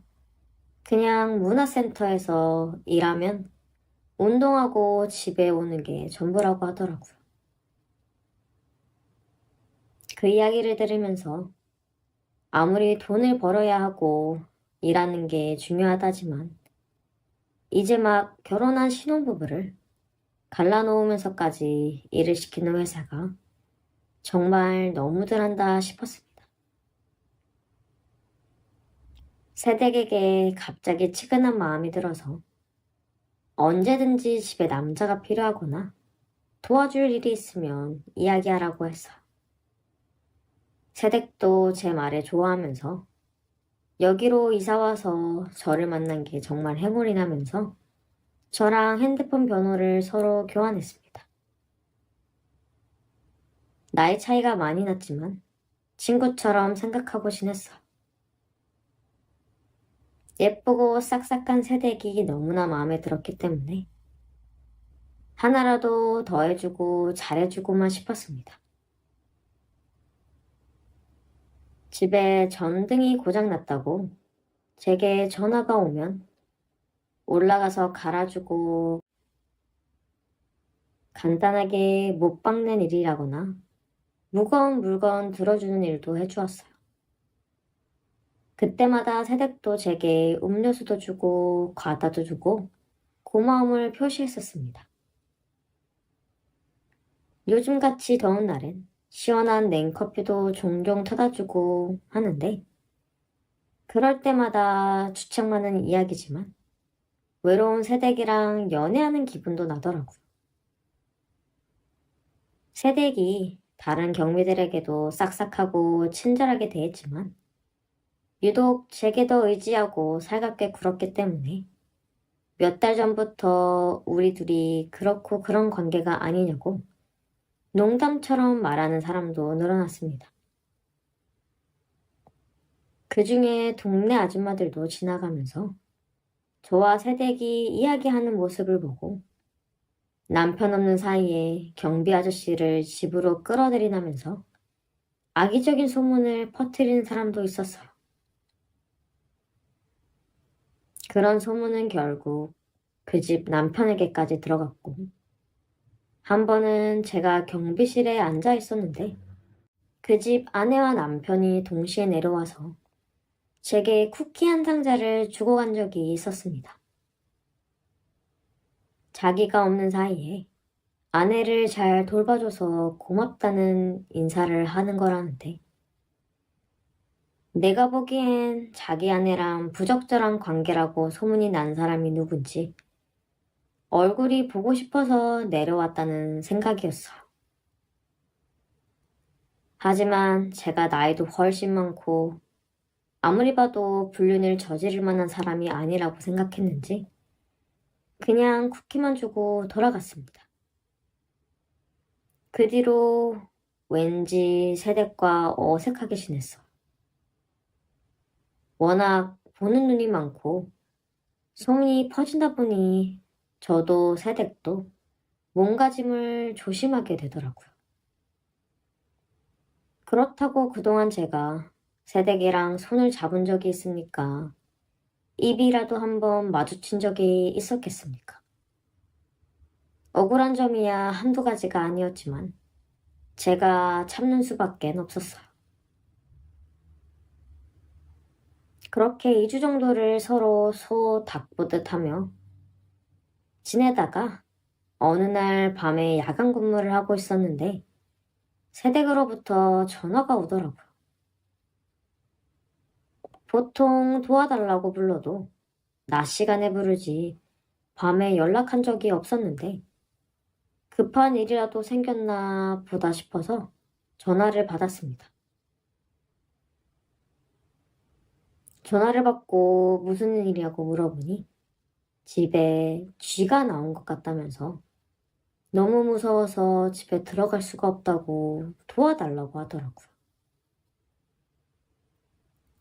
그냥 문화센터에서 일하면 운동하고 집에 오는 게 전부라고 하더라고요. 그 이야기를 들으면서 아무리 돈을 벌어야 하고 일하는 게 중요하다지만 이제 막 결혼한 신혼부부를 갈라놓으면서까지 일을 시키는 회사가 정말 너무들 한다 싶었습니다. 새댁에게 갑자기 치근한 마음이 들어서 언제든지 집에 남자가 필요하거나 도와줄 일이 있으면 이야기하라고 했어요. 새댁도 제 말에 좋아하면서 여기로 이사와서 저를 만난 게 정말 행운이 나면서 저랑 핸드폰 번호를 서로 교환했습니다. 나이 차이가 많이 났지만 친구처럼 생각하고 지냈어요. 예쁘고 싹싹한 새댁이 너무나 마음에 들었기 때문에 하나라도 더 해주고 잘해주고만 싶었습니다. 집에 전등이 고장났다고 제게 전화가 오면 올라가서 갈아주고 간단하게 못 박는 일이라거나 무거운 물건 들어주는 일도 해주었어요. 그때마다 새댁도 제게 음료수도 주고 과다도 주고 고마움을 표시했었습니다. 요즘같이 더운 날엔 시원한 냉커피도 종종 타다 주고 하는데 그럴 때마다 주책 많은 이야기지만 외로운 새댁이랑 연애하는 기분도 나더라고요. 새댁이 다른 경비들에게도 싹싹하고 친절하게 대했지만 유독 제게 더 의지하고 살갑게 굴었기 때문에 몇 달 전부터 우리 둘이 그렇고 그런 관계가 아니냐고 농담처럼 말하는 사람도 늘어났습니다. 그 중에 동네 아줌마들도 지나가면서 저와 새댁이 이야기하는 모습을 보고 남편 없는 사이에 경비 아저씨를 집으로 끌어들이나면서 악의적인 소문을 퍼뜨리는 사람도 있었어요. 그런 소문은 결국 그 집 남편에게까지 들어갔고, 한 번은 제가 경비실에 앉아 있었는데, 그 집 아내와 남편이 동시에 내려와서 제게 쿠키 한 상자를 주고 간 적이 있었습니다. 자기가 없는 사이에 아내를 잘 돌봐줘서 고맙다는 인사를 하는 거라는데, 내가 보기엔 자기 아내랑 부적절한 관계라고 소문이 난 사람이 누군지 얼굴이 보고 싶어서 내려왔다는 생각이었어요. 하지만 제가 나이도 훨씬 많고 아무리 봐도 불륜을 저지를 만한 사람이 아니라고 생각했는지 그냥 쿠키만 주고 돌아갔습니다. 그 뒤로 왠지 새댁과 어색하게 지냈어. 워낙 보는 눈이 많고 소문이 퍼진다 보니 저도 새댁도 몸가짐을 조심하게 되더라고요. 그렇다고 그동안 제가 새댁이랑 손을 잡은 적이 있습니까? 입이라도 한번 마주친 적이 있었겠습니까? 억울한 점이야 한두 가지가 아니었지만 제가 참는 수밖에 없었어요. 그렇게 2주 정도를 서로 소 닭보듯 하며 지내다가 어느 날 밤에 야간 근무를 하고 있었는데 새댁으로부터 전화가 오더라고요. 보통 도와달라고 불러도 낮 시간에 부르지 밤에 연락한 적이 없었는데 급한 일이라도 생겼나 보다 싶어서 전화를 받았습니다. 전화를 받고 무슨 일이냐고 물어보니 집에 쥐가 나온 것 같다면서 너무 무서워서 집에 들어갈 수가 없다고 도와달라고 하더라고요.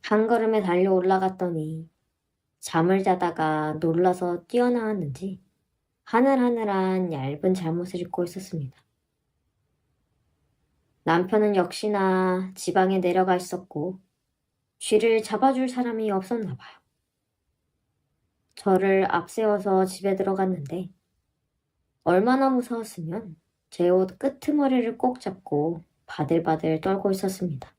한 걸음에 달려 올라갔더니 잠을 자다가 놀라서 뛰어나왔는지 하늘하늘한 얇은 잠옷을 입고 있었습니다. 남편은 역시나 지방에 내려가 있었고 쥐를 잡아줄 사람이 없었나 봐요. 저를 앞세워서 집에 들어갔는데 얼마나 무서웠으면 제 옷 끄트머리를 꼭 잡고 바들바들 떨고 있었습니다.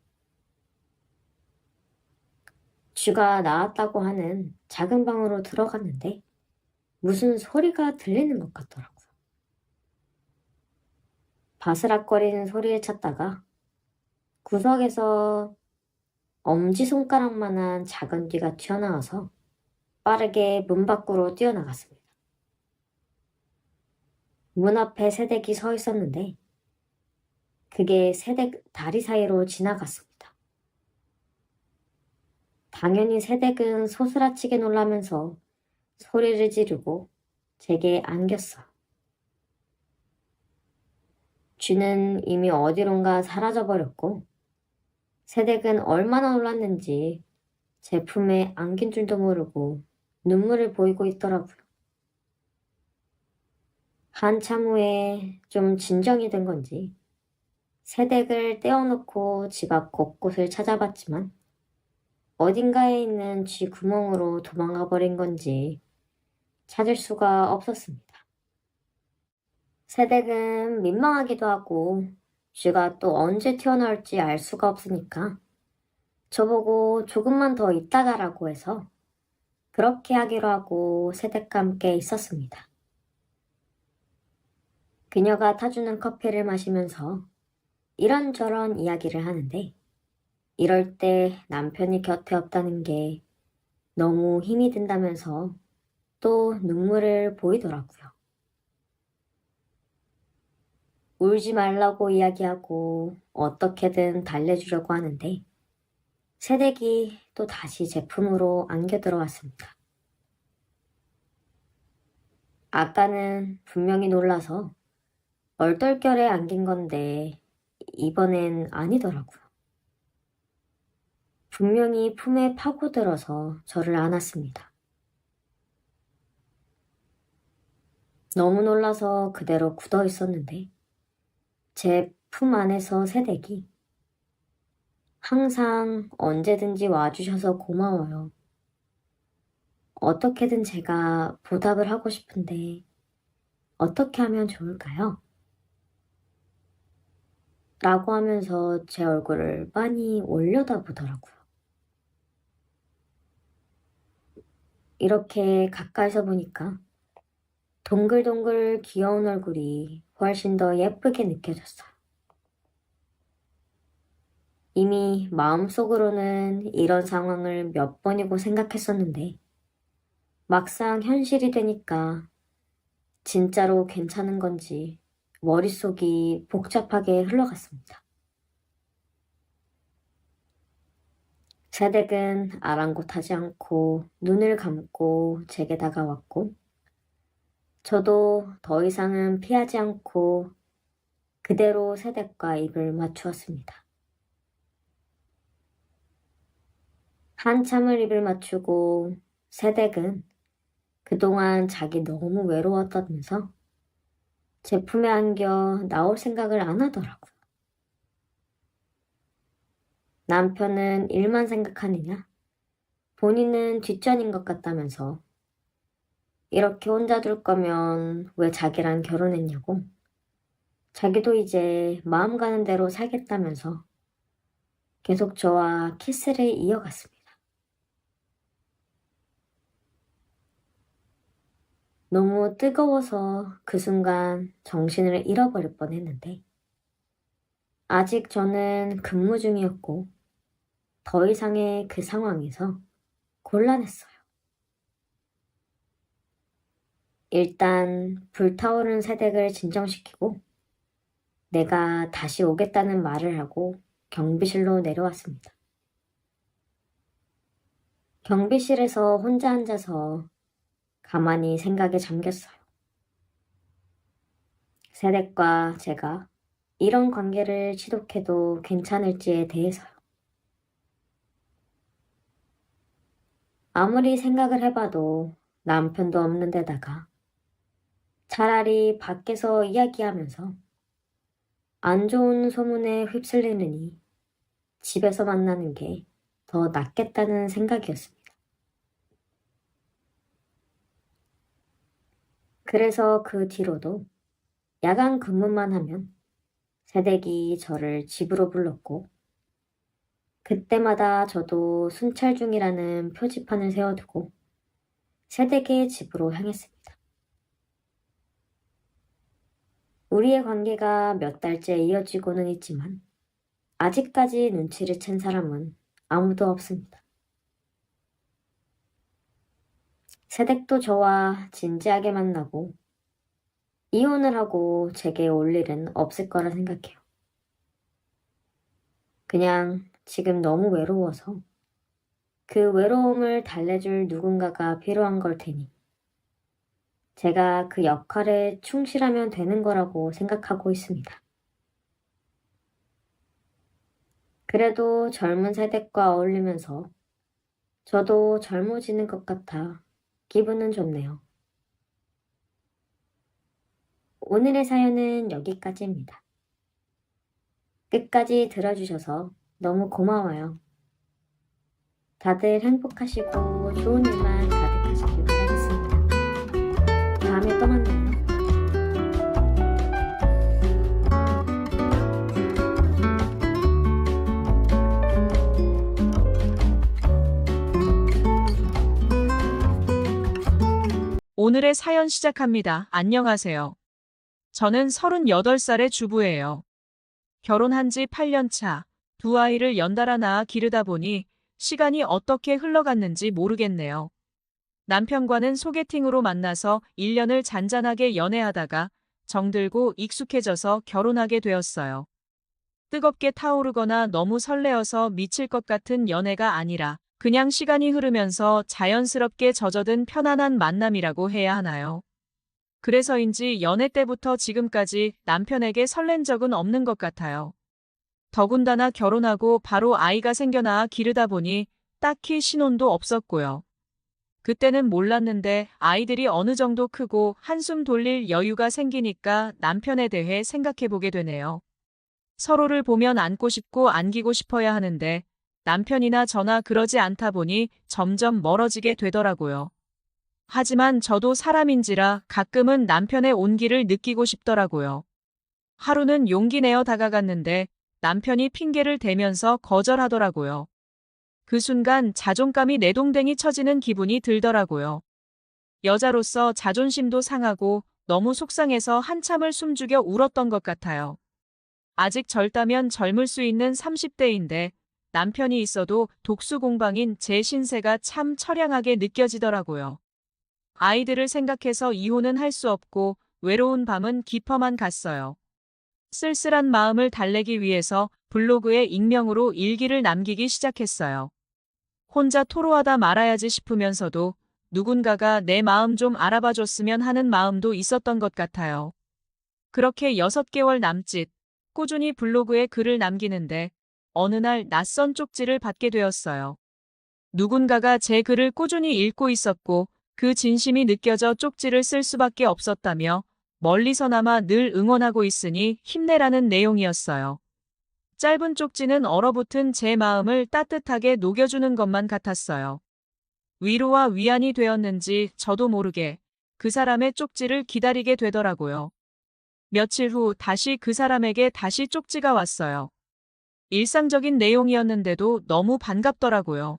쥐가 나왔다고 하는 작은 방으로 들어갔는데 무슨 소리가 들리는 것 같더라고요. 바스락거리는 소리를 찾다가 구석에서 엄지손가락만한 작은 쥐가 튀어나와서 빠르게 문 밖으로 뛰어나갔습니다. 문 앞에 새댁이 서 있었는데 그게 새댁 다리 사이로 지나갔습니다. 당연히 새댁은 소스라치게 놀라면서 소리를 지르고 제게 안겼어. 쥐는 이미 어디론가 사라져버렸고 새댁은 얼마나 놀랐는지 제 품에 안긴 줄도 모르고 눈물을 보이고 있더라고요. 한참 후에 좀 진정이 된 건지 새댁을 떼어놓고 집 앞 곳곳을 찾아봤지만 어딘가에 있는 쥐 구멍으로 도망가 버린 건지 찾을 수가 없었습니다. 새댁은 민망하기도 하고 쥐가 또 언제 튀어나올지 알 수가 없으니까 저보고 조금만 더 있다 가라고 해서 그렇게 하기로 하고 새댁과 함께 있었습니다. 그녀가 타주는 커피를 마시면서 이런저런 이야기를 하는데 이럴 때 남편이 곁에 없다는 게 너무 힘이 든다면서 또 눈물을 보이더라고요. 울지 말라고 이야기하고 어떻게든 달래주려고 하는데 새댁이 또 다시 제 품으로 안겨 들어왔습니다. 아까는 분명히 놀라서 얼떨결에 안긴 건데 이번엔 아니더라고요. 분명히 품에 파고들어서 저를 안았습니다. 너무 놀라서 그대로 굳어 있었는데 제 품 안에서 새댁이 항상 언제든지 와주셔서 고마워요. 어떻게든 제가 보답을 하고 싶은데 어떻게 하면 좋을까요? 라고 하면서 제 얼굴을 빤히 올려다보더라고요. 이렇게 가까이서 보니까 동글동글 귀여운 얼굴이 훨씬 더 예쁘게 느껴졌어요. 이미 마음속으로는 이런 상황을 몇 번이고 생각했었는데 막상 현실이 되니까 진짜로 괜찮은 건지 머릿속이 복잡하게 흘러갔습니다. 새댁은 아랑곳하지 않고 눈을 감고 제게 다가왔고 저도 더 이상은 피하지 않고 그대로 새댁과 입을 맞추었습니다. 한참을 입을 맞추고 새댁은 그동안 자기 너무 외로웠다면서 제 품에 안겨 나올 생각을 안 하더라고요. 남편은 일만 생각하느냐? 본인은 뒷전인 것 같다면서 이렇게 혼자 둘 거면 왜 자기랑 결혼했냐고 자기도 이제 마음 가는 대로 살겠다면서 계속 저와 키스를 이어갔습니다. 너무 뜨거워서 그 순간 정신을 잃어버릴 뻔했는데 아직 저는 근무 중이었고 더 이상의 그 상황에서 곤란했어요. 일단 불타오른 새댁을 진정시키고 내가 다시 오겠다는 말을 하고 경비실로 내려왔습니다. 경비실에서 혼자 앉아서 가만히 생각에 잠겼어요. 새댁과 제가 이런 관계를 지속해도 괜찮을지에 대해서요. 아무리 생각을 해봐도 남편도 없는 데다가 차라리 밖에서 이야기하면서 안 좋은 소문에 휩쓸리느니 집에서 만나는 게 더 낫겠다는 생각이었습니다. 그래서 그 뒤로도 야간 근무만 하면 새댁이 저를 집으로 불렀고 그때마다 저도 순찰 중이라는 표지판을 세워두고 새댁의 집으로 향했습니다. 우리의 관계가 몇 달째 이어지고는 있지만 아직까지 눈치를 챈 사람은 아무도 없습니다. 새댁도 저와 진지하게 만나고 이혼을 하고 제게 올 일은 없을 거라 생각해요. 그냥 지금 너무 외로워서 그 외로움을 달래줄 누군가가 필요한 걸 테니 제가 그 역할에 충실하면 되는 거라고 생각하고 있습니다. 그래도 젊은 세대과 어울리면서 저도 젊어지는 것 같아 기분은 좋네요. 오늘의 사연은 여기까지입니다. 끝까지 들어주셔서 너무 고마워요. 다들 행복하시고 좋은 일만 가득하시길 바라겠습니다. 다음에 또 만나요. 오늘의 사연 시작합니다. 안녕하세요. 저는 38살의 주부예요. 결혼한 지 8년 차, 두 아이를 연달아 낳아 기르다 보니 시간이 어떻게 흘러갔는지 모르겠네요. 남편과는 소개팅으로 만나서 1년을 잔잔하게 연애하다가 정들고 익숙해져서 결혼하게 되었어요. 뜨겁게 타오르거나 너무 설레어서 미칠 것 같은 연애가 아니라 그냥 시간이 흐르면서 자연스럽게 젖어든 편안한 만남이라고 해야 하나요? 그래서인지 연애 때부터 지금까지 남편에게 설렌 적은 없는 것 같아요. 더군다나 결혼하고 바로 아이가 생겨나 기르다 보니 딱히 신혼도 없었고요. 그때는 몰랐는데 아이들이 어느 정도 크고 한숨 돌릴 여유가 생기니까 남편에 대해 생각해보게 되네요. 서로를 보면 안고 싶고 안기고 싶어야 하는데 남편이나 저나 그러지 않다 보니 점점 멀어지게 되더라고요. 하지만 저도 사람인지라 가끔은 남편의 온기를 느끼고 싶더라고요. 하루는 용기 내어 다가갔는데 남편이 핑계를 대면서 거절하더라고요. 그 순간 자존감이 내동댕이 쳐지는 기분이 들더라고요. 여자로서 자존심도 상하고 너무 속상해서 한참을 숨죽여 울었던 것 같아요. 아직 젊다면 젊을 수 있는 30대인데 남편이 있어도 독수공방인 제 신세가 참 처량하게 느껴지더라고요. 아이들을 생각해서 이혼은 할 수 없고 외로운 밤은 깊어만 갔어요. 쓸쓸한 마음을 달래기 위해서 블로그에 익명으로 일기를 남기기 시작했어요. 혼자 토로하다 말아야지 싶으면서도 누군가가 내 마음 좀 알아봐 줬으면 하는 마음도 있었던 것 같아요. 그렇게 6개월 남짓 꾸준히 블로그에 글을 남기는데 어느 날 낯선 쪽지를 받게 되었어요. 누군가가 제 글을 꾸준히 읽고 있었고 그 진심이 느껴져 쪽지를 쓸 수밖에 없었다며 멀리서나마 늘 응원하고 있으니 힘내라는 내용이었어요. 짧은 쪽지는 얼어붙은 제 마음을 따뜻하게 녹여주는 것만 같았어요. 위로와 위안이 되었는지 저도 모르게 그 사람의 쪽지를 기다리게 되더라고요. 며칠 후 다시 그 사람에게 다시 쪽지가 왔어요. 일상적인 내용이었는데도 너무 반갑더라고요.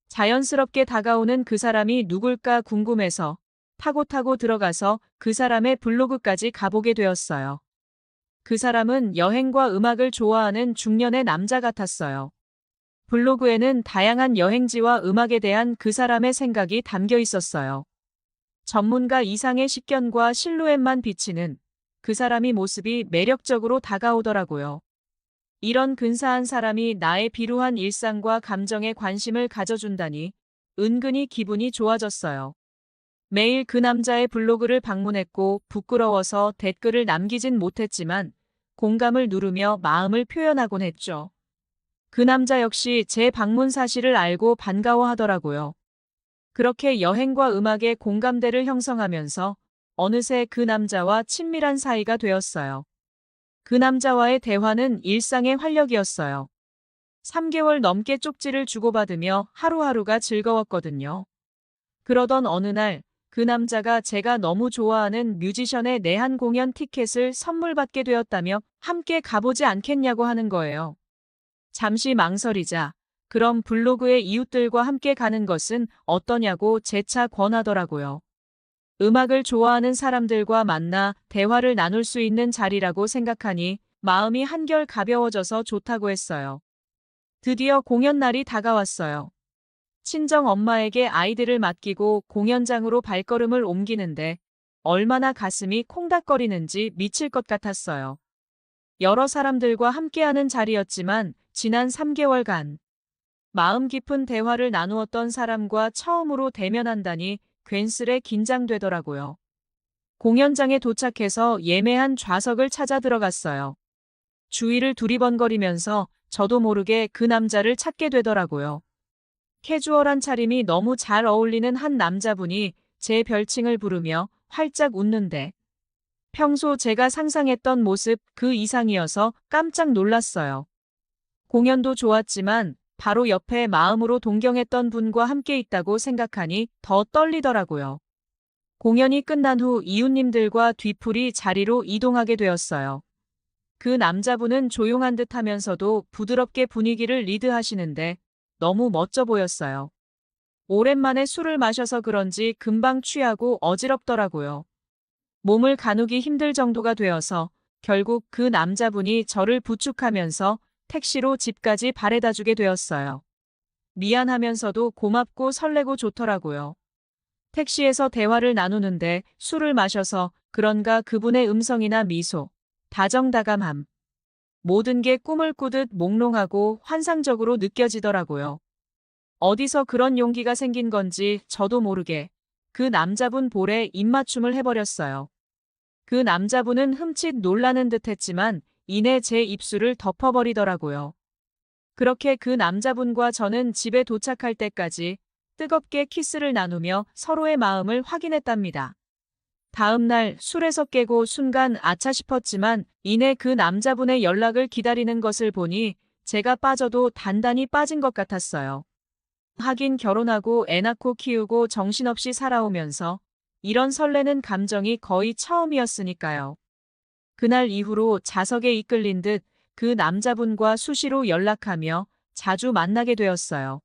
자연스럽게 다가오는 그 사람이 누굴까 궁금해서 타고 들어가서 그 사람의 블로그까지 가보게 되었어요. 그 사람은 여행과 음악을 좋아하는 중년의 남자 같았어요. 블로그에는 다양한 여행지와 음악에 대한 그 사람의 생각이 담겨 있었어요. 전문가 이상의 식견과 실루엣만 비치는 그 사람이 모습이 매력적으로 다가오더라고요. 이런 근사한 사람이 나의 비루한 일상과 감정에 관심을 가져준다니 은근히 기분이 좋아졌어요. 매일 그 남자의 블로그를 방문했고 부끄러워서 댓글을 남기진 못했지만 공감을 누르며 마음을 표현하곤 했죠. 그 남자 역시 제 방문 사실을 알고 반가워하더라고요. 그렇게 여행과 음악의 공감대를 형성하면서 어느새 그 남자와 친밀한 사이가 되었어요. 그 남자와의 대화는 일상의 활력이었어요. 3개월 넘게 쪽지를 주고받으며 하루하루가 즐거웠거든요. 그러던 어느 날 그 남자가 제가 너무 좋아하는 뮤지션의 내한 공연 티켓을 선물 받게 되었다며 함께 가보지 않겠냐고 하는 거예요. 잠시 망설이자 그럼 블로그의 이웃들과 함께 가는 것은 어떠냐고 재차 권하더라고요. 음악을 좋아하는 사람들과 만나 대화를 나눌 수 있는 자리라고 생각하니 마음이 한결 가벼워져서 좋다고 했어요. 드디어 공연 날이 다가왔어요. 친정 엄마에게 아이들을 맡기고 공연장으로 발걸음을 옮기는데 얼마나 가슴이 콩닥거리는지 미칠 것 같았어요. 여러 사람들과 함께하는 자리였지만 지난 3개월간 마음 깊은 대화를 나누었던 사람과 처음으로 대면한다니 괜스레 긴장되더라고요. 공연장에 도착해서 예매한 좌석을 찾아 들어갔어요. 주위를 두리번거리면서 저도 모르게 그 남자를 찾게 되더라고요. 캐주얼한 차림이 너무 잘 어울리는 한 남자분이 제 별칭을 부르며 활짝 웃는데 평소 제가 상상했던 모습 그 이상이어서 깜짝 놀랐어요. 공연도 좋았지만 바로 옆에 마음으로 동경했던 분과 함께 있다고 생각하니 더 떨리더라고요. 공연이 끝난 후 이웃님들과 뒤풀이 자리로 이동하게 되었어요. 그 남자분은 조용한 듯 하면서도 부드럽게 분위기를 리드하시는데 너무 멋져 보였어요. 오랜만에 술을 마셔서 그런지 금방 취하고 어지럽더라고요. 몸을 가누기 힘들 정도가 되어서 결국 그 남자분이 저를 부축하면서 택시로 집까지 바래다 주게 되었어요. 미안하면서도 고맙고 설레고 좋더라고요. 택시에서 대화를 나누는데 술을 마셔서 그런가 그분의 음성이나 미소, 다정다감함, 모든 게 꿈을 꾸듯 몽롱하고 환상적으로 느껴지더라고요. 어디서 그런 용기가 생긴 건지 저도 모르게 그 남자분 볼에 입맞춤을 해버렸어요. 그 남자분은 흠칫 놀라는 듯 했지만 이내 제 입술을 덮어버리더라고요. 그렇게 그 남자분과 저는 집에 도착할 때까지 뜨겁게 키스를 나누며 서로의 마음을 확인했답니다. 다음 날 술에서 깨고 순간 아차 싶었지만 이내 그 남자분의 연락을 기다리는 것을 보니 제가 빠져도 단단히 빠진 것 같았어요. 하긴 결혼하고 애 낳고 키우고 정신없이 살아오면서 이런 설레는 감정이 거의 처음이었으니까요. 그날 이후로 자석에 이끌린 듯 그 남자분과 수시로 연락하며 자주 만나게 되었어요.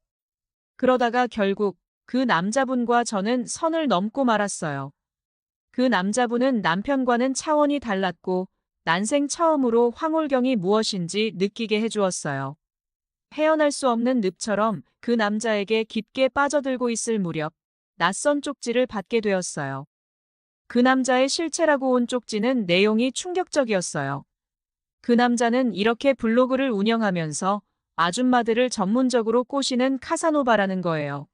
그러다가 결국 그 남자분과 저는 선을 넘고 말았어요. 그 남자분은 남편과는 차원이 달랐고 난생 처음으로 황홀경이 무엇인지 느끼게 해주었어요. 헤어날 수 없는 늪처럼 그 남자에게 깊게 빠져들고 있을 무렵 낯선 쪽지를 받게 되었어요. 그 남자의 실체라고 온 쪽지는 내용이 충격적이었어요. 그 남자는 이렇게 블로그를 운영하면서 아줌마들을 전문적으로 꼬시는 카사노바라는 거예요.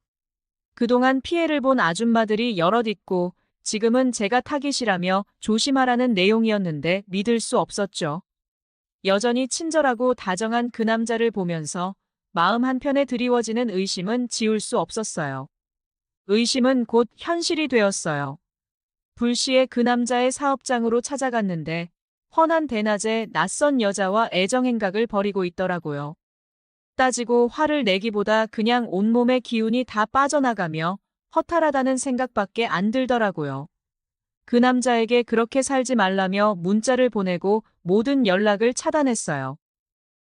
그동안 피해를 본 아줌마들이 여럿 있고 지금은 제가 타깃이라며 조심하라는 내용이었는데 믿을 수 없었죠. 여전히 친절하고 다정한 그 남자를 보면서 마음 한편에 드리워지는 의심은 지울 수 없었어요. 의심은 곧 현실이 되었어요. 불시에 그 남자의 사업장으로 찾아갔는데 훤한 대낮에 낯선 여자와 애정행각을 벌이고 있더라고요. 따지고 화를 내기보다 그냥 온몸의 기운이 다 빠져나가며 허탈하다는 생각밖에 안 들더라고요. 그 남자에게 그렇게 살지 말라며 문자를 보내고 모든 연락을 차단했어요.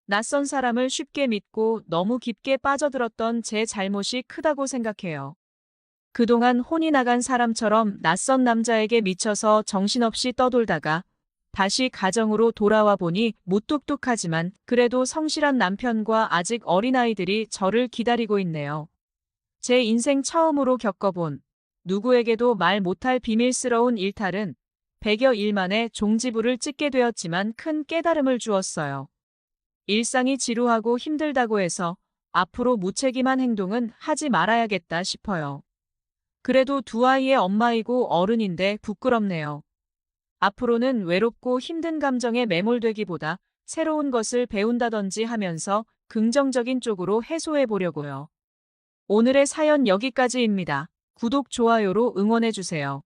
낯선 사람을 쉽게 믿고 너무 깊게 빠져들었던 제 잘못이 크다고 생각해요. 그동안 혼이 나간 사람처럼 낯선 남자에게 미쳐서 정신없이 떠돌다가 다시 가정으로 돌아와 보니 무뚝뚝하지만 그래도 성실한 남편과 아직 어린아이들이 저를 기다리고 있네요. 제 인생 처음으로 겪어본 누구에게도 말 못할 비밀스러운 일탈은 100여 일 만에 종지부를 찍게 되었지만 큰 깨달음을 주었어요. 일상이 지루하고 힘들다고 해서 앞으로 무책임한 행동은 하지 말아야겠다 싶어요. 그래도 두 아이의 엄마이고 어른인데 부끄럽네요. 앞으로는 외롭고 힘든 감정에 매몰되기보다 새로운 것을 배운다든지 하면서 긍정적인 쪽으로 해소해 보려고요. 오늘의 사연 여기까지입니다. 구독, 좋아요로 응원해주세요.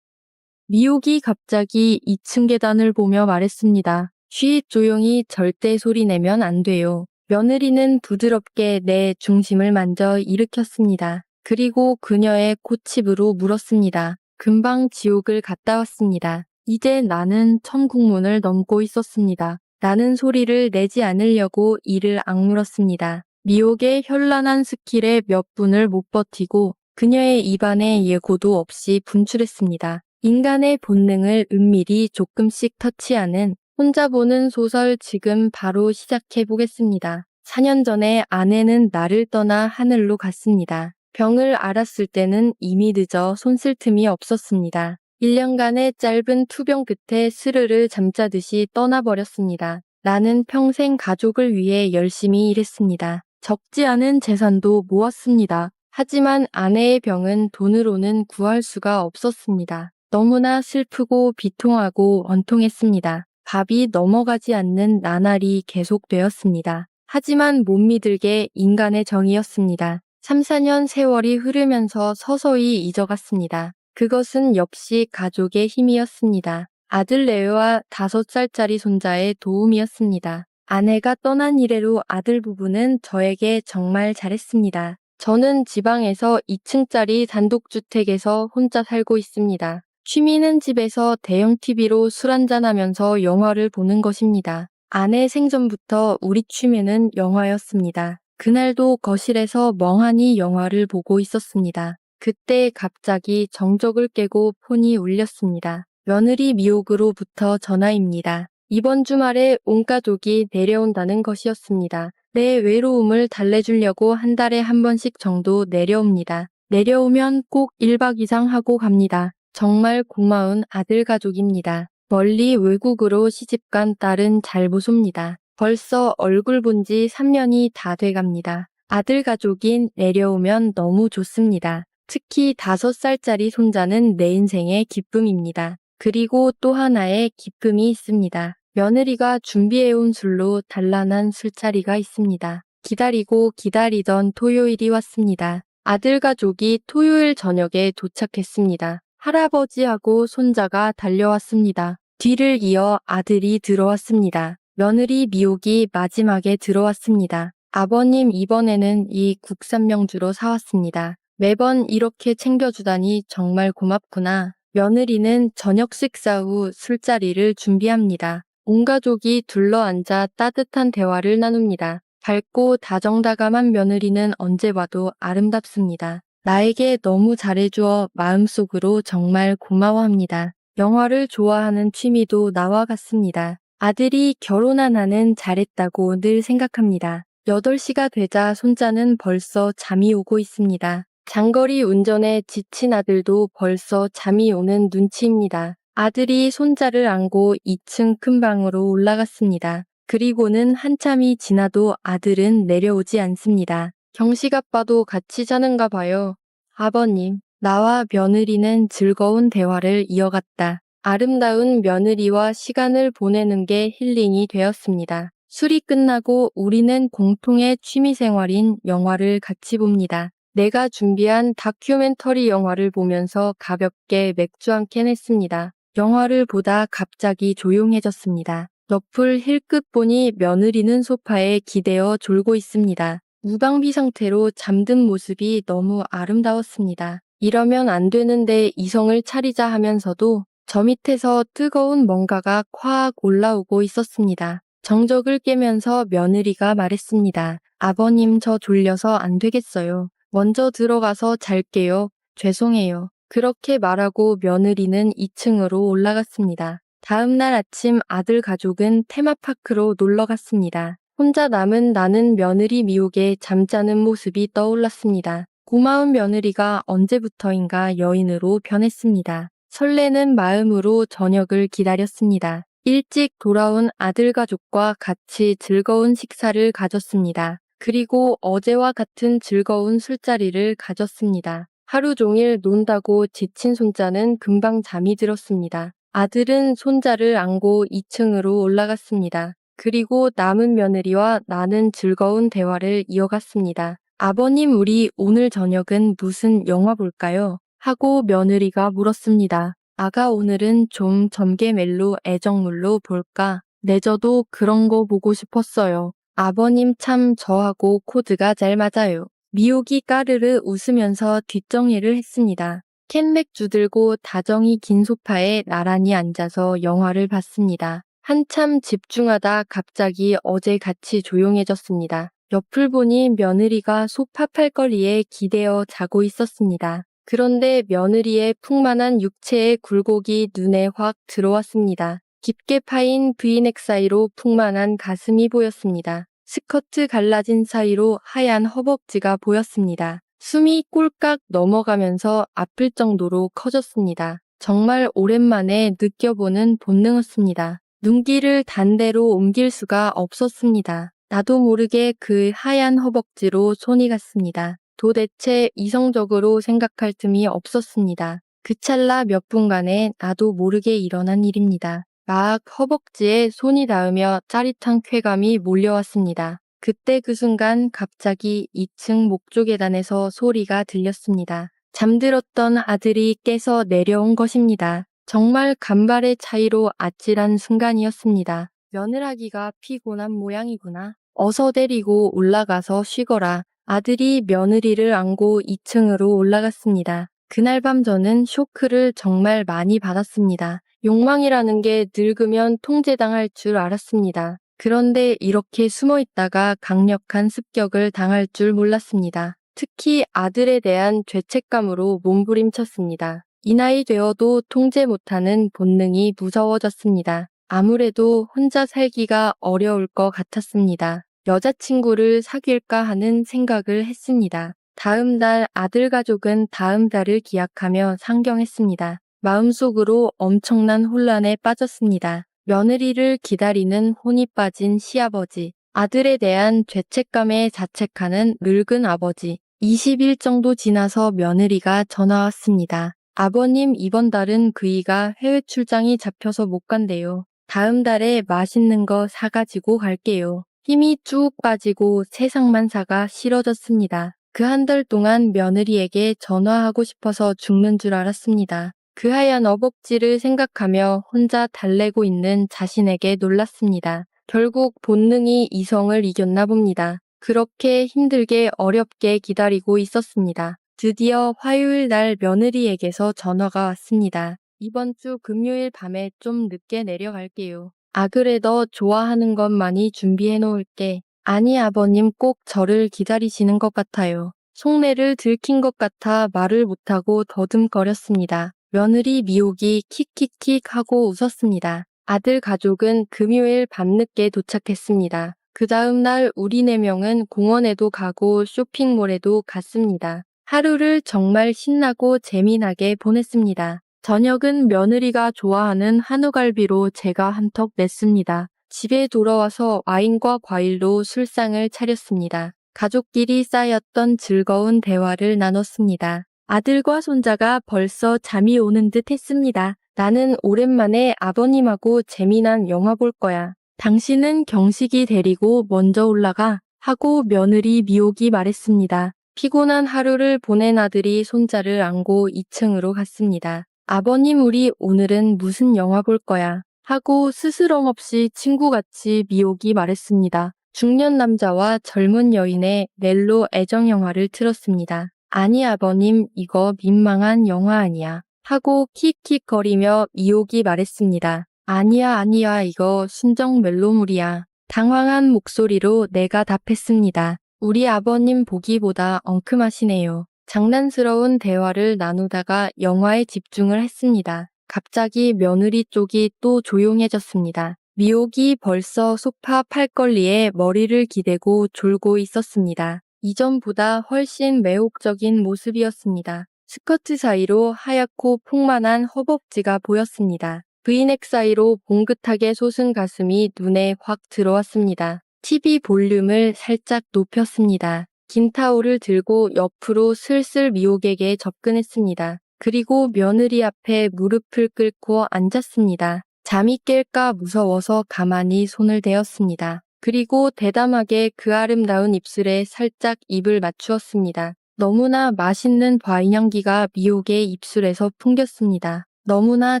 미옥이 갑자기 2층 계단을 보며 말했습니다. 쉬, 조용히, 절대 소리 내면 안 돼요. 며느리는 부드럽게 내 중심을 만져 일으켰습니다. 그리고 그녀의 콧집으로 물었습니다. 금방 지옥을 갔다 왔습니다. 이제 나는 천국문을 넘고 있었습니다. 나는 소리를 내지 않으려고 이를 악물었습니다. 미옥의 현란한 스킬에 몇 분을 못 버티고 그녀의 입안에 예고도 없이 분출했습니다. 인간의 본능을 은밀히 조금씩 터치하는 혼자 보는 소설 지금 바로 시작해 보겠습니다. 4년 전에 아내는 나를 떠나 하늘로 갔습니다. 병을 앓았을 때는 이미 늦어 손 쓸 틈이 없었습니다. 1년간의 짧은 투병 끝에 스르르 잠자듯이 떠나버렸습니다. 나는 평생 가족을 위해 열심히 일했습니다. 적지 않은 재산도 모았습니다. 하지만 아내의 병은 돈으로는 구할 수가 없었습니다. 너무나 슬프고 비통하고 원통했습니다. 밥이 넘어가지 않는 나날이 계속되었습니다. 하지만 못 믿을게 인간의 정이었습니다. 3, 4년 세월이 흐르면서 서서히 잊어갔습니다. 그것은 역시 가족의 힘이었습니다. 아들 레오와 5살짜리 손자의 도움이었습니다. 아내가 떠난 이래로 아들 부부는 저에게 정말 잘했습니다. 저는 지방에서 2층짜리 단독주택에서 혼자 살고 있습니다. 취미는 집에서 대형 TV로 술 한잔하면서 영화를 보는 것입니다. 아내 생전부터 우리 취미는 영화였습니다. 그날도 거실에서 멍하니 영화를 보고 있었습니다. 그때 갑자기 정적을 깨고 폰이 울렸습니다. 며느리 미옥으로부터 전화입니다. 이번 주말에 온 가족이 내려온다는 것이었습니다. 내 외로움을 달래주려고 한 달에 한 번씩 정도 내려옵니다. 내려오면 꼭 1박 이상 하고 갑니다. 정말 고마운 아들 가족입니다. 멀리 외국으로 시집간 딸은 잘 보sob니다. 벌써 얼굴 본 지 3년이 다 돼갑니다. 아들 가족인 내려오면 너무 좋습니다. 특히 5살짜리 손자는 내 인생의 기쁨입니다. 그리고 또 하나의 기쁨이 있습니다. 며느리가 준비해온 술로 단란한 술자리가 있습니다. 기다리고 기다리던 토요일이 왔습니다. 아들 가족이 토요일 저녁에 도착했습니다. 할아버지하고 손자가 달려왔습니다. 뒤를 이어 아들이 들어왔습니다. 며느리 미옥이 마지막에 들어왔습니다. 아버님 이번에는 이 국산명주로 사왔습니다. 매번 이렇게 챙겨주다니 정말 고맙구나. 며느리는 저녁 식사 후 술자리를 준비합니다. 온 가족이 둘러앉아 따뜻한 대화를 나눕니다. 밝고 다정다감한 며느리는 언제 봐도 아름답습니다. 나에게 너무 잘해주어 마음속으로 정말 고마워합니다. 영화를 좋아하는 취미도 나와 같습니다. 아들이 결혼한 한은 잘했다고 늘 생각합니다. 8시가 되자 손자는 벌써 잠이 오고 있습니다. 장거리 운전에 지친 아들도 벌써 잠이 오는 눈치입니다. 아들이 손자를 안고 2층 큰 방으로 올라갔습니다. 그리고는 한참이 지나도 아들은 내려오지 않습니다. 경식 아빠도 같이 자는가 봐요. 아버님, 나와 며느리는 즐거운 대화를 이어갔다. 아름다운 며느리와 시간을 보내는 게 힐링이 되었습니다. 술이 끝나고 우리는 공통의 취미생활인 영화를 같이 봅니다. 내가 준비한 다큐멘터리 영화를 보면서 가볍게 맥주 한 캔 했습니다. 영화를 보다 갑자기 조용해졌습니다. 너플 힐끗 보니 며느리는 소파에 기대어 졸고 있습니다. 무방비 상태로 잠든 모습이 너무 아름다웠습니다. 이러면 안 되는데 이성을 차리자 하면서도 저 밑에서 뜨거운 뭔가가 콱 올라오고 있었습니다. 정적을 깨면서 며느리가 말했습니다. 아버님 저 졸려서 안 되겠어요. 먼저 들어가서 잘게요. 죄송해요. 그렇게 말하고 며느리는 2층으로 올라갔습니다. 다음 날 아침 아들 가족은 테마파크로 놀러 갔습니다. 혼자 남은 나는 며느리 미옥의 잠자는 모습이 떠올랐습니다. 고마운 며느리가 언제부터인가 여인으로 변했습니다. 설레는 마음으로 저녁을 기다렸습니다. 일찍 돌아온 아들 가족과 같이 즐거운 식사를 가졌습니다. 그리고 어제와 같은 즐거운 술자리를 가졌습니다. 하루 종일 논다고 지친 손자는 금방 잠이 들었습니다. 아들은 손자를 안고 2층으로 올라갔습니다. 그리고 남은 며느리와 나는 즐거운 대화를 이어갔습니다. 아버님, 우리 오늘 저녁은 무슨 영화 볼까요? 하고 며느리가 물었습니다. 아가, 오늘은 좀 점개멜로 애정물로 볼까? 네, 저도 그런 거 보고 싶었어요. 아버님 참 저하고 코드가 잘 맞아요. 미옥이 까르르 웃으면서 뒷정리를 했습니다. 캔맥주 들고 다정히 긴 소파에 나란히 앉아서 영화를 봤습니다. 한참 집중하다 갑자기 어제 같이 조용해졌습니다. 옆을 보니 며느리가 소파 팔걸이에 기대어 자고 있었습니다. 그런데 며느리의 풍만한 육체의 굴곡이 눈에 확 들어왔습니다. 깊게 파인 브이넥 사이로 풍만한 가슴이 보였습니다. 스커트 갈라진 사이로 하얀 허벅지가 보였습니다. 숨이 꼴깍 넘어가면서 아플 정도로 커졌습니다. 정말 오랜만에 느껴보는 본능이었습니다. 눈길을 단대로 옮길 수가 없었습니다. 나도 모르게 그 하얀 허벅지로 손이 갔습니다. 도대체 이성적으로 생각할 틈이 없었습니다. 그 찰나 몇 분간에 나도 모르게 일어난 일입니다. 막 허벅지에 손이 닿으며 짜릿한 쾌감이 몰려왔습니다. 그때 그 순간 갑자기 2층 목조 계단에서 소리가 들렸습니다. 잠들었던 아들이 깨서 내려온 것입니다. 정말 간발의 차이로 아찔한 순간이었습니다. 며느라기가 피곤한 모양이구나. 어서 데리고 올라가서 쉬거라. 아들이 며느리를 안고 2층으로 올라갔습니다. 그날 밤 저는 쇼크를 정말 많이 받았습니다. 욕망이라는 게 늙으면 통제당할 줄 알았습니다. 그런데 이렇게 숨어 있다가 강력한 습격을 당할 줄 몰랐습니다. 특히 아들에 대한 죄책감으로 몸부림쳤습니다. 이 나이 되어도 통제 못하는 본능이 무서워졌습니다. 아무래도 혼자 살기가 어려울 것 같았습니다. 여자친구를 사귈까 하는 생각을 했습니다. 다음 달 아들 가족은 다음 달을 기약하며 상경했습니다. 마음속으로 엄청난 혼란에 빠졌습니다. 며느리를 기다리는 혼이 빠진 시아버지, 아들에 대한 죄책감에 자책하는 늙은 아버지. 20일 정도 지나서 며느리가 전화 왔습니다. 아버님, 이번 달은 그이가 해외 출장이 잡혀서 못 간대요. 다음 달에 맛있는 거 사가지고 갈게요. 힘이 쭉 빠지고 세상만사가 싫어졌습니다. 그 한 달 동안 며느리에게 전화하고 싶어서 죽는 줄 알았습니다. 그 하얀 허벅지를 생각하며 혼자 달래고 있는 자신에게 놀랐습니다. 결국 본능이 이성을 이겼나 봅니다. 그렇게 힘들게 어렵게 기다리고 있었습니다. 드디어 화요일 날 며느리에게서 전화가 왔습니다. 이번 주 금요일 밤에 좀 늦게 내려갈게요. 아, 그래, 너 좋아하는 것 많이 준비해 놓을게. 아니, 아버님 꼭 저를 기다리시는 것 같아요. 속내를 들킨 것 같아 말을 못하고 더듬거렸습니다. 며느리 미옥이 킥킥킥 하고 웃었습니다. 아들 가족은 금요일 밤늦게 도착했습니다. 그 다음 날 우리 4명은 공원에도 가고 쇼핑몰에도 갔습니다. 하루를 정말 신나고 재미나게 보냈습니다. 저녁은 며느리가 좋아하는 한우갈비로 제가 한턱 냈습니다. 집에 돌아와서 와인과 과일로 술상을 차렸습니다. 가족끼리 쌓였던 즐거운 대화를 나눴습니다. 아들과 손자가 벌써 잠이 오는 듯 했습니다. 나는 오랜만에 아버님하고 재미난 영화 볼 거야. 당신은 경식이 데리고 먼저 올라가 하고 며느리 미옥이 말했습니다. 피곤한 하루를 보낸 아들이 손자를 안고 2층으로 갔습니다. 아버님, 우리 오늘은 무슨 영화 볼 거야? 하고 스스럼 없이 친구같이 미옥이 말했습니다. 중년 남자와 젊은 여인의 멜로 애정 영화를 틀었습니다. 아니 아버님, 이거 민망한 영화 아니야. 하고 킥킥거리며 미옥이 말했습니다. 아니야, 이거 순정 멜로물이야. 당황한 목소리로 내가 답했습니다. 우리 아버님 보기보다 엉큼하시네요. 장난스러운 대화를 나누다가 영화에 집중을 했습니다. 갑자기 며느리 쪽이 또 조용해졌습니다. 미옥이 벌써 소파 팔걸이에 머리를 기대고 졸고 있었습니다. 이전보다 훨씬 매혹적인 모습이었습니다. 스커트 사이로 하얗고 풍만한 허벅지가 보였습니다. 브이넥 사이로 봉긋하게 솟은 가슴이 눈에 확 들어왔습니다. TV 볼륨을 살짝 높였습니다. 긴 타올을 들고 옆으로 슬슬 미옥에게 접근했습니다. 그리고 며느리 앞에 무릎을 꿇고 앉았습니다. 잠이 깰까 무서워서 가만히 손을 대었습니다. 그리고 대담하게 그 아름다운 입술에 살짝 입을 맞추었습니다. 너무나 맛있는 와인 향기가 미옥의 입술에서 풍겼습니다. 너무나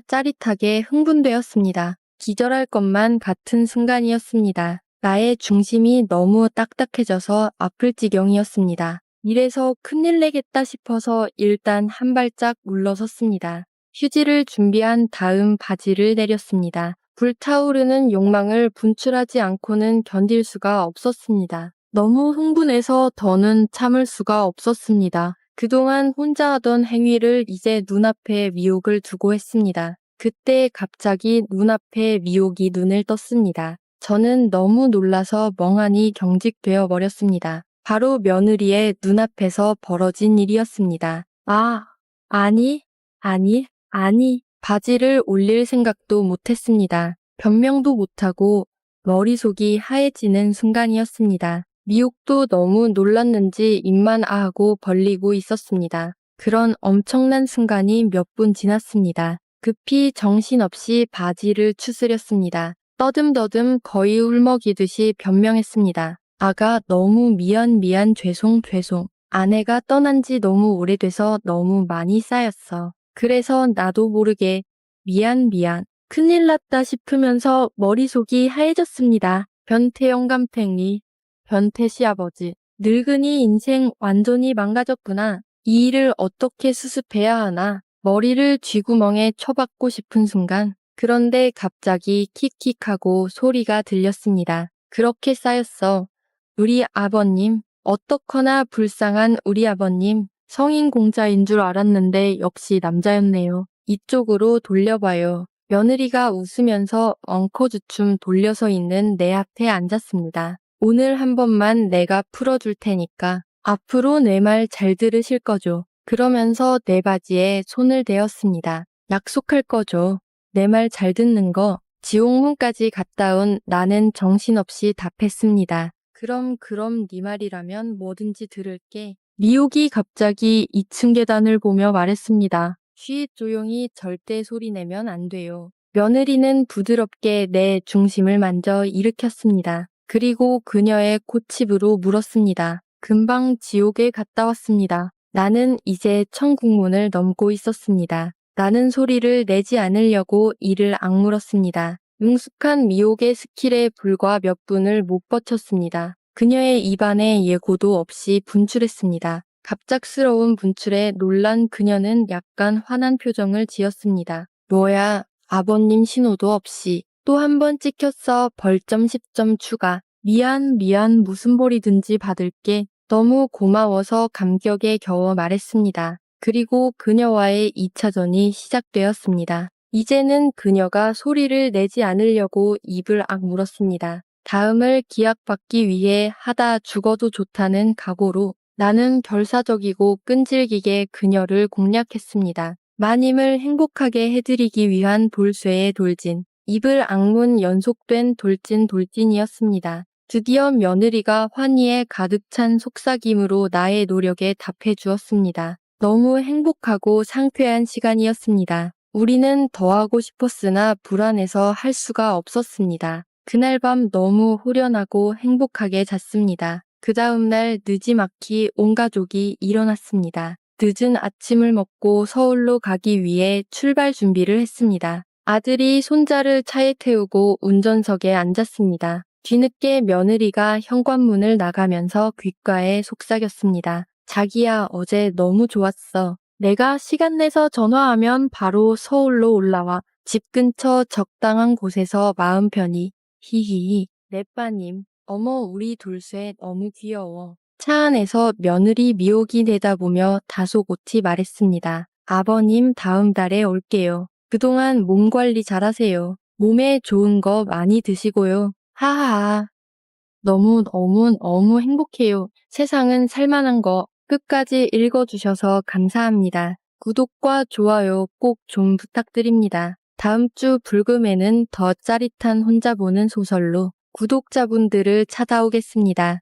짜릿하게 흥분되었습니다. 기절할 것만 같은 순간이었습니다. 나의 중심이 너무 딱딱해져서 아플 지경이었습니다. 이래서 큰일 내겠다 싶어서 일단 한 발짝 물러섰습니다. 휴지를 준비한 다음 바지를 내렸습니다. 불타오르는 욕망을 분출하지 않고는 견딜 수가 없었습니다. 너무 흥분해서 더는 참을 수가 없었습니다. 그동안 혼자 하던 행위를 이제 눈앞에 미옥을 두고 했습니다. 그때 갑자기 눈앞에 미옥이 눈을 떴습니다. 저는 너무 놀라서 멍하니 경직되어 버렸습니다. 바로 며느리의 눈앞에서 벌어진 일이었습니다. 아니, 바지를 올릴 생각도 못했습니다. 변명도 못하고 머릿속이 하얘지는 순간이었습니다. 미옥도 너무 놀랐는지 입만 아하고 벌리고 있었습니다. 그런 엄청난 순간이 몇 분 지났습니다. 급히 정신없이 바지를 추스렸습니다. 떠듬떠듬 거의 울먹이듯이 변명했습니다. 아가, 너무 미안, 죄송. 아내가 떠난 지 너무 오래돼서 너무 많이 쌓였어. 그래서 나도 모르게 미안. 큰일 났다 싶으면서 머릿속이 하얘졌습니다. 변태 영감탱이, 변태 시아버지. 늙은이 인생 완전히 망가졌구나. 이 일을 어떻게 수습해야 하나. 머리를 쥐구멍에 쳐박고 싶은 순간. 그런데 갑자기 킥킥하고 소리가 들렸습니다. 그렇게 쌓였어. 우리 아버님, 어떡하나 불쌍한 우리 아버님. 성인 공자인 줄 알았는데 역시 남자였네요. 이쪽으로 돌려봐요. 며느리가 웃으면서 엉커주춤 돌려서 있는 내 앞에 앉았습니다. 오늘 한 번만 내가 풀어줄 테니까 앞으로 내 말 잘 들으실 거죠. 그러면서 내 바지에 손을 대었습니다. 약속할 거죠. 내 말 잘 듣는 거. 지옥문까지 갔다 온 나는 정신없이 답했습니다. 그럼 네 말이라면 뭐든지 들을게. 미옥이 갑자기 2층 계단을 보며 말했습니다. 쉬, 조용히, 절대 소리 내면 안 돼요. 며느리는 부드럽게 내 중심을 만져 일으켰습니다. 그리고 그녀의 콧집으로 물었습니다. 금방 지옥에 갔다 왔습니다. 나는 이제 천국문을 넘고 있었습니다. 나는 소리를 내지 않으려고 이를 악물었습니다. 능숙한 미혹의 스킬에 불과 몇 분을 못 버텼습니다. 그녀의 입안에 예고도 없이 분출했습니다. 갑작스러운 분출에 놀란 그녀는 약간 화난 표정을 지었습니다. 뭐야, 아버님 신호도 없이 또 한 번 찍혔어. 벌점 10점 추가. 미안, 무슨 볼이든지 받을게. 너무 고마워서 감격에 겨워 말했습니다. 그리고 그녀와의 2차전이 시작되었습니다. 이제는 그녀가 소리를 내지 않으려고 입을 악물었습니다. 다음을 기약받기 위해 하다 죽어도 좋다는 각오로 나는 결사적이고 끈질기게 그녀를 공략했습니다. 마님을 행복하게 해드리기 위한 돌쇠의 돌진. 입을 악문 연속된 돌진이었습니다. 드디어 며느리가 환희에 가득 찬 속삭임으로 나의 노력에 답해 주었습니다. 너무 행복하고 상쾌한 시간이었습니다. 우리는 더 하고 싶었으나 불안해서 할 수가 없었습니다. 그날 밤 너무 후련하고 행복하게 잤습니다. 그 다음날 느지막이 온 가족이 일어났습니다. 늦은 아침을 먹고 서울로 가기 위해 출발 준비를 했습니다. 아들이 손자를 차에 태우고 운전석에 앉았습니다. 뒤늦게 며느리가 현관문을 나가면서 귓가에 속삭였습니다. 자기야, 어제 너무 좋았어. 내가 시간 내서 전화하면 바로 서울로 올라와. 집 근처 적당한 곳에서 마음 편히. 히히히. 내빠님. 어머, 우리 돌쇠 너무 귀여워. 차 안에서 며느리 미옥이 내다보며 다소곳이 말했습니다. 아버님, 다음 달에 올게요. 그동안 몸 관리 잘하세요. 몸에 좋은 거 많이 드시고요. 하하하. 너무 행복해요. 세상은 살만한 거 끝까지 읽어주셔서 감사합니다. 구독과 좋아요 꼭 좀 부탁드립니다. 다음 주 불금에는 더 짜릿한 혼자 보는 소설로 구독자분들을 찾아오겠습니다.